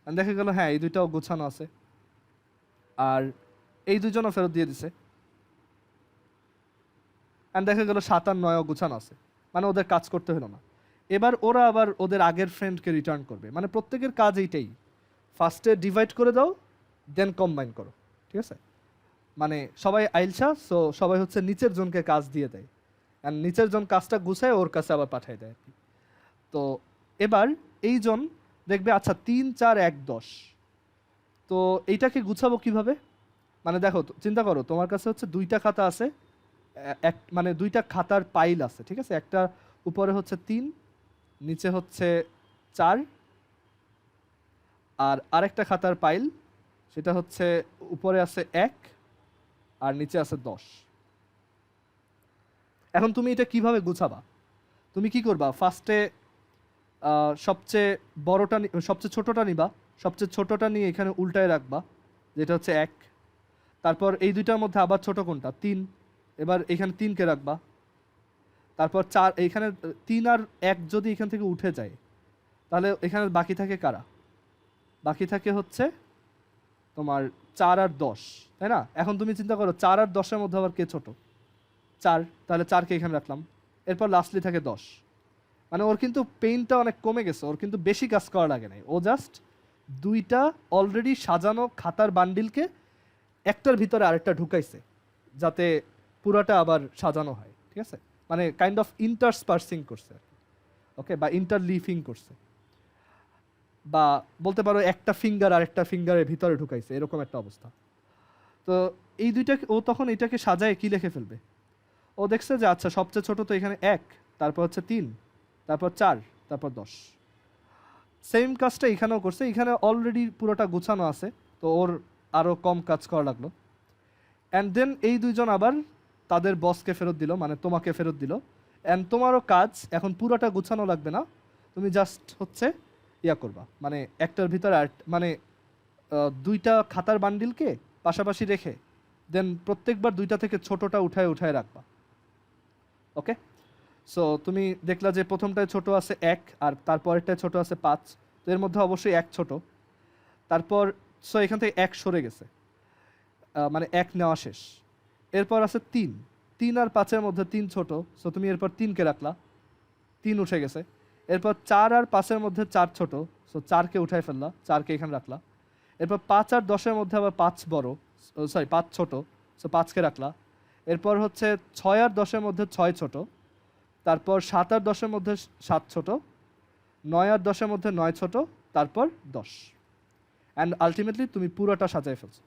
দেখা গেল হ্যাঁ এই 2টাও গোছানো আছে। আর এই 2জনও ফেরত দিয়ে দিছে, অ্যান্ড দেখা গেল 7 আর 9ও গুছানো আছে, মানে ওদের কাজ করতে হলো না। এবার ওরা আবার ওদের আগের ফ্রেন্ডকে রিটার্ন করবে, মানে প্রত্যেকের কাজ এইটাই, ফার্স্টে ডিভাইড করে দাও, দেন কম্বাইন করো, ঠিক আছে। মানে সবাই আইলসা, সো সবাই হচ্ছে নিচের জনকে কাজ দিয়ে দেয়, অ্যান্ড নিচের জন কাজটা গুছায় ওর কাছে আবার পাঠিয়ে দেয় আর কি। তো এবার এইজন দেখবে আচ্ছা 3 4 1 10, তো এইটাকে গুছাবো কিভাবে? মানে দেখো চিন্তা করো, তোমার কাছে হচ্ছে 2টা খাতা আছে, এক মানে 2টা খাতার পাইল আছে, ঠিক আছে। একটা উপরে হচ্ছে 3, নিচে হচ্ছে 4, আর আরেকটা খাতার পাইল, সেটা হচ্ছে উপরে আছে 1 আর নিচে আছে 10। এখন তুমি এটা কিভাবে গুছাবা? তুমি কি করবা, ফার্স্টে সবচেয়ে বড়টা সবচেয়ে ছোটটা নিবা, সবচেয়ে ছোটটা নিয়ে এখানে উল্টায় রাখবা, যেটা হচ্ছে 1। তারপর এই 2টার মধ্যে আবার ছোট কোনটা, 3, এবার এখানে 3কে রাখবা। তারপর 4, এইখানে 3 আর 1 যদি এখান থেকে উঠে যায়, তাহলে এখানে বাকি থাকে কারা? বাকি থাকে হচ্ছে তোমার 4 আর 10, তাই না? এখন তুমি চিন্তা করো 4 আর 10-এর মধ্যে আবার কে ছোট? 4, তাহলে 4কে এখানে রাখলাম। এরপর লাস্টলি থাকে 10। মানে ওর কিন্তু পেইনটা অনেক কমে গেছে, ওর কিন্তু বেশি কাজ করা লাগে নাই, ও জাস্ট 2টা অলরেডি সাজানো খাতার বান্ডিলকে একটার ভিতরে আরেকটা ঢুকাইছে, যাতে পুরাটা আবার সাজানো হয়, ঠিক আছে। মানে কাইন্ড অফ ইন্টারস্পার্সিং করছে, ওকে, বা ইন্টারলিফিং করছে। বা বলতে পারো একটা ফিঙ্গার আর একটা ফিঙ্গারের ভিতরে ঢুকাইছে, এরকম একটা অবস্থা। তো এই দুইটা ও তখন এটাকে সাজায় কি লিখে ফেলবে? ও দেখছে যে আচ্ছা সবচেয়ে ছোট তো এখানে 1, তারপর হচ্ছে 3, তারপর 4, তারপর 10। সেম কাজটা এখানেও করছে, এখানে অলরেডি পুরোটা গুছানো আছে, তো ওর আরও কম কাজ করা লাগলো। অ্যান্ড দেন এই দুইজন আবার তাদের বসকে ফেরত দিল, মানে তোমাকে ফেরত দিল। অ্যান্ড তোমারও কাজ এখন পুরোটা গুছানো লাগবে না, তুমি জাস্ট হচ্ছে ইয়া করবা, মানে একটার ভিতরে আর মানে দুইটা খাতার বান্ডিলকে পাশাপাশি রেখে দেন প্রত্যেকবার দুইটা থেকে ছোটটা উঠায় উঠায় রাখবা। ওকে, সো তুমি দেখলা যে প্রথমটায় ছোট আছে 1 আর তারপরেরটায় ছোট আছে 5, তো এর মধ্যে অবশ্যই 1 ছোট। তারপর সো এখান থেকে 1 সরে গেছে, মানে 1 নেওয়া শেষ। এরপর আছে 3, 3 আর 5-এর মধ্যে 3 ছোট, সো তুমি এরপর 3কে রাখলা, 3 উঠে গেছে। এরপর 4 আর 5-এর মধ্যে 4 ছোট, সো 4কে উঠায় ফেললা, 4কে এখানে রাখলা। এরপর 5 আর 10-এর মধ্যে আবার 5 বড়, সরি 5 ছোট, সো 5কে রাখলা। এরপর হচ্ছে 6 আর 10-এর মধ্যে 6 ছোট, তারপর 7 আর 10-এর মধ্যে 7 ছোট, 9 আর 10-এর মধ্যে 9 ছোট, তারপর 10। অ্যান্ড আলটিমেটলি তুমি পুরোটা সাজায় ফেলছো।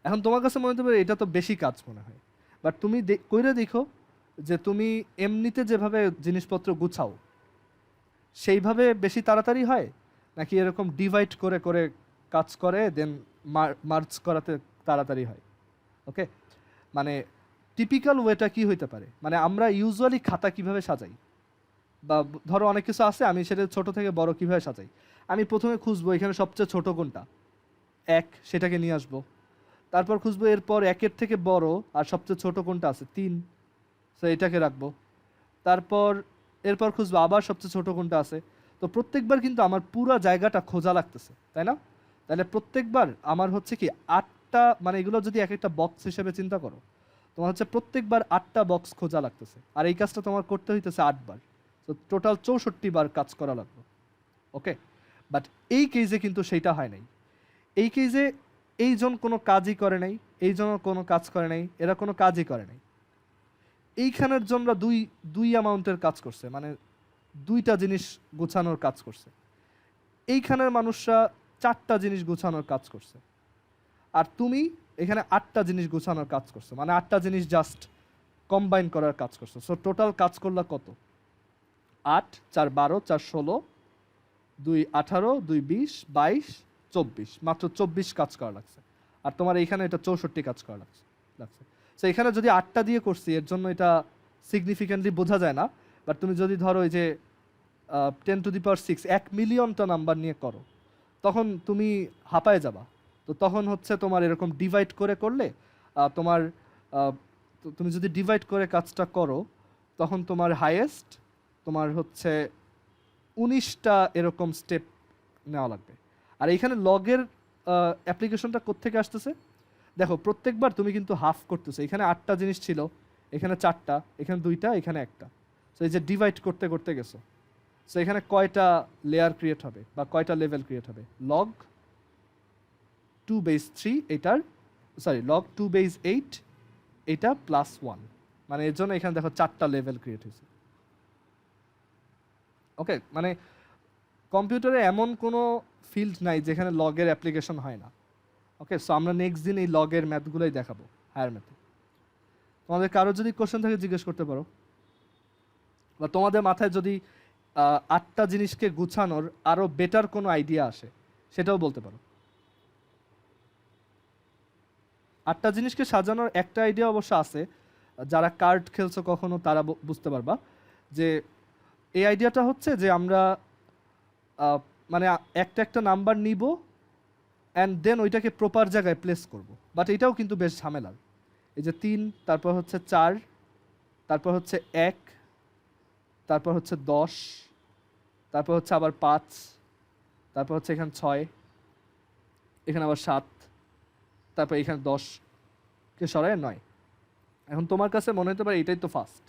এখন তোমার কাছে মনে হতে পারে এটা তো বেশি কাজ মনে হয়, বাট তুমি কইরে দেখো যে তুমি এমনিতে যেভাবে জিনিসপত্র গুছাও সেইভাবে বেশি তাড়াতাড়ি হয়, নাকি এরকম ডিভাইড করে করে কাজ করে দেন মার্জ করাতে তাড়াতাড়ি হয়? ওকে, মানে টিপিক্যাল ওয়েটা কি হইতে পারে, মানে আমরা ইউজুয়ালি খাতা কিভাবে সাজাই, বা ধরো অনেক কিছু আছে আমি সেটা ছোট থেকে বড় কিভাবে সাজাই। আমি প্রথমে খুঁজবো এখানে সবচেয়ে ছোট কোনটা, 1, সেটাকে নিয়ে আসবো। তারপর খুঁজবো এরপর 1-এর থেকে বড় আর সবচেয়ে ছোট কোনটা আছে, 3, সো এটাকে রাখবো। তারপর এরপর খুঁজবো আবার সবচেয়ে ছোট কোনটা আছে। তো প্রত্যেকবার কিন্তু আমার পুরো জায়গাটা খোঁজা লাগতেছে, তাই না? তাহলে প্রত্যেকবার আমার হচ্ছে কি 8টা, মানে এগুলো যদি এক একটা বক্স হিসেবে চিন্তা করো, তোমার হচ্ছে প্রত্যেকবার 8টা বক্স খোঁজা লাগতেছে, আর এই কাজটা তোমার করতে হইতেছে 8 বার, তো টোটাল 64 বার কাজ করা লাগবে। ওকে, বাট এই কেজে কিন্তু সেইটা হয় নাই। এই কেজে এইজন কোনো কাজই করে নাই, এইজন কোনো কাজ করে নাই, এরা কোনো কাজই করে নাই। এইখানের জন্য দুই দুই অ্যামাউন্টের কাজ করছে, মানে দুইটা জিনিস গোছানোর কাজ করছে। এইখানের মানুষরা 4টা জিনিস গোছানোর কাজ করছে, আর তুমি এখানে 8টা জিনিস গোছানোর কাজ করছো, মানে 8টা জিনিস জাস্ট কম্বাইন করার কাজ করছো। সো টোটাল কাজ করলা কত? 8, 4 12, 4 16, 2 18, 2 20, 22, 24, মাত্র 24 কাজ করা লাগছে। আর তোমার এইখানে এটা 64 কাজ করা লাগছে। সো এখানে যদি 8টা দিয়ে করছি এর জন্য এটা সিগনিফিক্যান্টলি বোঝা যায় না, বাট তুমি যদি ধরো এই যে 10⁶, 1 মিলিয়নটা নাম্বার নিয়ে করো, তখন তুমি হাঁপায়ে যাবা। তো তখন হচ্ছে তোমার এরকম ডিভাইড করে করলে তোমার তুমি যদি ডিভাইড করে কাজটা করো, তখন তোমার হাইয়েস্ট তোমার হচ্ছে 19টা এরকম স্টেপ নেওয়া লাগবে। আর এইখানে লগের অ্যাপ্লিকেশনটা কোত্থেকে আসতেছে দেখো, প্রত্যেকবার তুমি কিন্তু হাফ করতেছো। এখানে 8টা জিনিস ছিল, এখানে 4টা, এখানে 2টা, এখানে 1টা। সো এই যে ডিভাইড করতে করতে গেছো, সো এখানে কয়টা লেয়ার ক্রিয়েট হবে বা কয়টা লেভেল ক্রিয়েট হবে? লগ 2/3 এটার, সরি লগ 2/8 এটা +1, মানে এর জন্য এখানে দেখো 4টা লেভেল ক্রিয়েট হয়েছে। ওকে, মানে কম্পিউটারে এমন কোনো ফিল্ড নাই যেখানে লগের অ্যাপ্লিকেশন হয় না। ওকে, সো আমরা নেক্সট দিন এই লগের ম্যাথগুলোই দেখাবো, হায়ার ম্যাথে। তোমাদের কারো যদি কোশ্চেন থাকে জিজ্ঞেস করতে পারো, বা তোমাদের মাথায় যদি 8টা জিনিসকে গুছানোর আরও বেটার কোনো আইডিয়া আসে সেটাও বলতে পারো। 8টা জিনিসকে সাজানোর একটা আইডিয়া অবশ্য আছে, যারা কার্ড খেলছো কখনো তারা বুঝতে পারবা যে এই আইডিয়াটা হচ্ছে যে আমরা মানে একটা একটা নাম্বার নিব অ্যান্ড দেন ওইটাকে প্রপার জায়গায় প্লেস করব। বাট এটাও কিন্তু বেশ ঝামেলার। এই যে 3, তারপর হচ্ছে 4, তারপর হচ্ছে 1, তারপর হচ্ছে 10, তারপর হচ্ছে আবার 5, তারপর হচ্ছে এখানে 6, এখানে আবার 7, তারপর এখানে 10কে সরায় 9। এখন তোমার কাছে মনে হতে পারে এটাই তো ফাস্ট,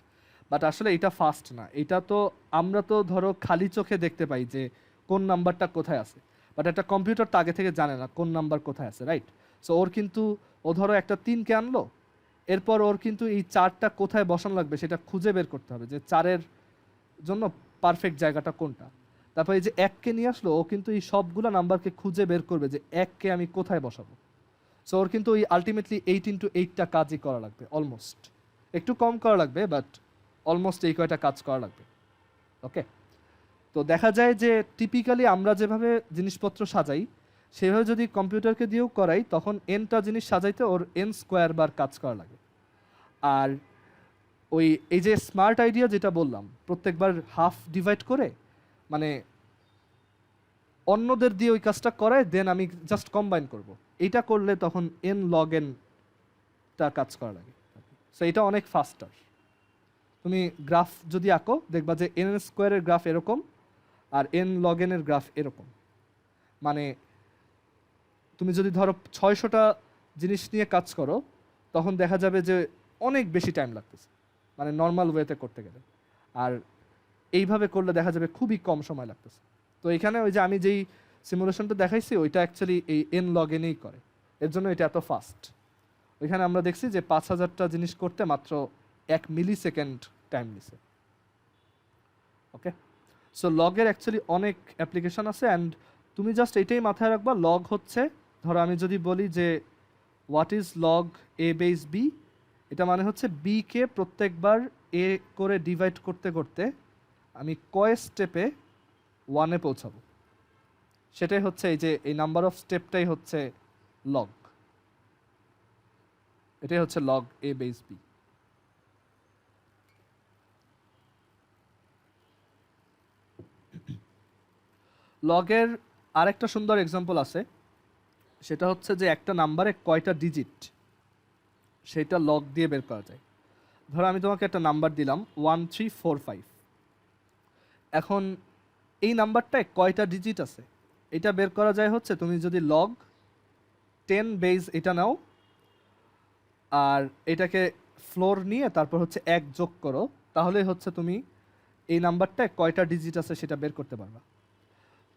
বাট আসলে এটা ফাস্ট না। এটা তো আমরা তো ধরো খালি চোখে দেখতে পাই যে কোন নাম্বারটা কোথায় আছে, বাট একটা কম্পিউটার তো আগে থেকে জানে না কোন নাম্বার কোথায় আছে, রাইট? সো ওর কিন্তু ও ধরো একটা 3কে আনলো, এরপর ওর কিন্তু এই 4টা কোথায় বসানো লাগবে সেটা খুঁজে বের করতে হবে যে 4-এর জন্য পারফেক্ট জায়গাটা কোনটা। তারপর এই যে 1কে নিয়ে আসলো, ও কিন্তু এই সবগুলা নাম্বারকে খুঁজে বের করবে যে 1কে আমি কোথায় বসাবো। সো ওর কিন্তু ওই আলটিমেটলি 8 × 8টা কাজই করা লাগবে, অলমোস্ট। একটু কম করা লাগবে, বাট অলমোস্ট এই কয়টা কাজ করা লাগবে। ওকে, তো দেখা যায় যে টিপিক্যালি আমরা যেভাবে জিনিসপত্র সাজাই সেভাবে যদি কম্পিউটারকে দিয়েও করাই, তখন এনটা জিনিস সাজাইতে ওর n² বার কাজ করা লাগে। আর ওই এই যে স্মার্ট আইডিয়া যেটা বললাম, প্রত্যেকবার হাফ ডিভাইড করে মানে অন্যদের দিয়ে ওই কাজটা করায়, দেন আমি জাস্ট কম্বাইন করব, এইটা করলে তখন n log n কাজ করা লাগে। সো এটা অনেক ফাস্টার। তুমি গ্রাফ যদি আঁকো দেখবা যে n² এর গ্রাফ এরকম আর n log n এর গ্রাফ এরকম। মানে তুমি যদি ধরো 600টা জিনিস নিয়ে কাজ করো, তখন দেখা যাবে যে অনেক বেশি টাইম লাগতেছে, মানে নর্মাল ওয়েতে করতে গেলে। আর এইভাবে করলে দেখা যাবে খুবই কম সময় লাগতেছে। তো এখানে ওই যে আমি যেই সিমুলেশনটা দেখাইছি ওইটা অ্যাকচুয়ালি এই n log n এই করে, এর জন্য এটা এত ফাস্ট। ওইখানে আমরা দেখছি যে 5000টা জিনিস করতে মাত্র 1 মিলিসেকেন্ড টাইম নিছে। ওকে, সো লগের অ্যাকচুয়ালি অনেক অ্যাপ্লিকেশন আছে। অ্যান্ড তুমি জাস্ট এটাই মাথায় রাখবা, লগ হচ্ছে, ধরো আমি যদি বলি যে what is log a base b, এটা মানে হচ্ছে b কে প্রত্যেকবার a করে ডিভাইড করতে করতে আমি কয় স্টেপে 1-এ পৌঁছাবো, সেটাই হচ্ছে এই যে এই নাম্বার অফ স্টেপটাই হচ্ছে লগ। এটাই হচ্ছে লগ a বেস b। লগের আরেকটা সুন্দর এক্সাম্পল আছে, সেটা হচ্ছে যে একটা নাম্বারে কয়টা ডিজিট সেটা লগ দিয়ে বের করা যায়। ধরো আমি তোমাকে একটা নাম্বার দিলাম 1345। এখন এই নাম্বারটায় কয়টা ডিজিট আছে এটা বের করা যায় হচ্ছে তুমি যদি লগ 10 বেস এটা নাও আর এটাকে ফ্লোর নিয়ে তারপর হচ্ছে 1 যোগ করো, তাহলে হচ্ছে তুমি এই নাম্বারটায় কয়টা ডিজিট আছে সেটা বের করতে পারবা।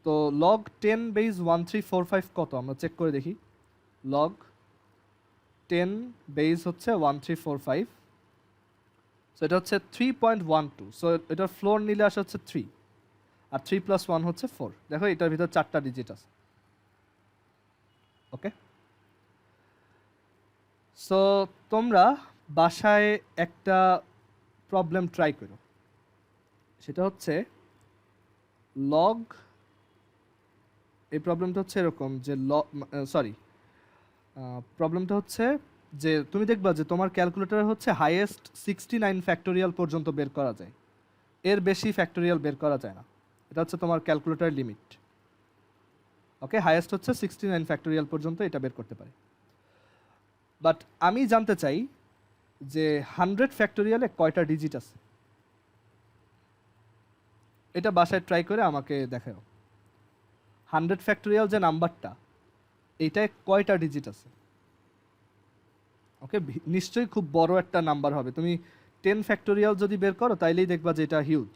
তো লগ 10 বেস 1345 কত আমরা চেক করে দেখি। লগ 10 বেস হচ্ছে 1345, সো এটা হচ্ছে 3.12। সো এটার ফ্লোর নিলে আসে হচ্ছে 3, আর 3 + 1 হচ্ছে 4। দেখো এটার ভিতর 4টা ডিজিট আছে। ওকে, সো তোমরা বাসায় একটা প্রবলেম ট্রাই করো, সেটা হচ্ছে লগ, এই প্রবলেমটা হচ্ছে এরকম যে প্রবলেমটা হচ্ছে যে তুমি দেখবা যে তোমার ক্যালকুলেটরে হচ্ছে হাইয়েস্ট 69 ফ্যাক্টোরিয়াল পর্যন্ত বের করা যায়, এর বেশি ফ্যাক্টোরিয়াল বের করা যায় না। এটা হচ্ছে তোমার ক্যালকুলেটরের লিমিট। ওকে, হাইয়েস্ট হচ্ছে 69 ফ্যাক্টোরিয়াল পর্যন্ত এটা বের করতে পারে। বাট আমি জানতে চাই যে 100 ফ্যাক্টোরিয়ালে কয়টা ডিজিট আছে। এটা বাসায় ট্রাই করে আমাকে দেখাও 100 ফ্যাক্টোরিয়াল যে নাম্বারটা এইটায় কয়টা ডিজিট আছে। ওকে, নিশ্চয়ই খুব বড় একটা নাম্বার হবে। তুমি 10 ফ্যাক্টোরিয়াল যদি বের করো তাইলেই দেখবা যে এটা হিউজ।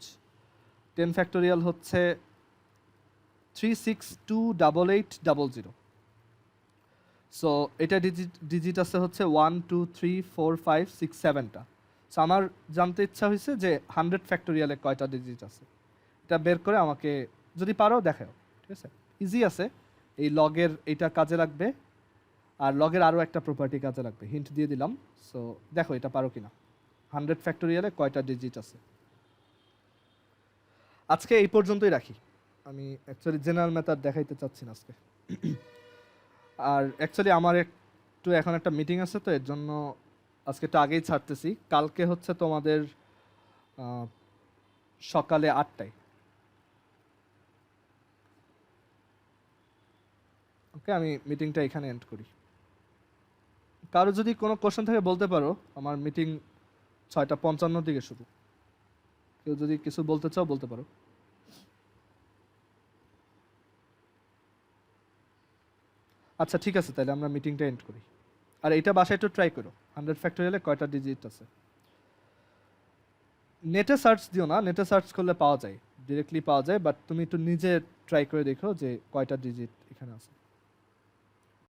10 ফ্যাক্টোরিয়াল হচ্ছে 3628800। সো এটা ডিজিট আছে হচ্ছে 1 2 3 4 5 6 7টা। সো আমার জানতে ইচ্ছা হয়েছে যে 100 ফ্যাক্টোরিয়ালে কয়টা ডিজিট আছে, এটা বের করে আমাকে যদি পারো দেখাও। ঠিক আছে, ইজি আছে। এই লগের এটা কাজে লাগবে, আর লগের আরও একটা প্রপার্টি কাজে লাগবে, হিন্ট দিয়ে দিলাম। সো দেখো এটা পারো কিনা, 100 ফ্যাক্টোরিয়ালে কয়টা ডিজিট আছে। আজকে এই পর্যন্তই রাখি, আমি অ্যাকচুয়ালি জেনারেল মেথড দেখাইতে চাচ্ছি না আজকে। আর অ্যাকচুয়ালি আমার একটু এখন একটা মিটিং আছে, তো এর জন্য আজকে একটু আগেই ছাড়তেছি। কালকে হচ্ছে তোমাদের সকালে 8টায়। ওকে, আমি মিটিংটা এখানে এন্ড করি। কারো যদি কোনো কোশ্চেন থাকে বলতে পারো, আমার মিটিং 6:55 দিকে শুরু। কেউ যদি কিছু বলতে চাও বলতে পারো। আচ্ছা ঠিক আছে, তাহলে আমরা মিটিংটা এন্ড করি। আর এটা বাসায় একটু ট্রাই করো, 100 ফ্যাক্টোরিয়ালে কয়টা ডিজিট আছে। নেটে সার্চ দিও না, নেটে সার্চ করলে পাওয়া যায়, ডিরেক্টলি পাওয়া যায়, বাট তুমি একটু নিজে ট্রাই করে দেখো যে কয়টা ডিজিট এখানে আছে।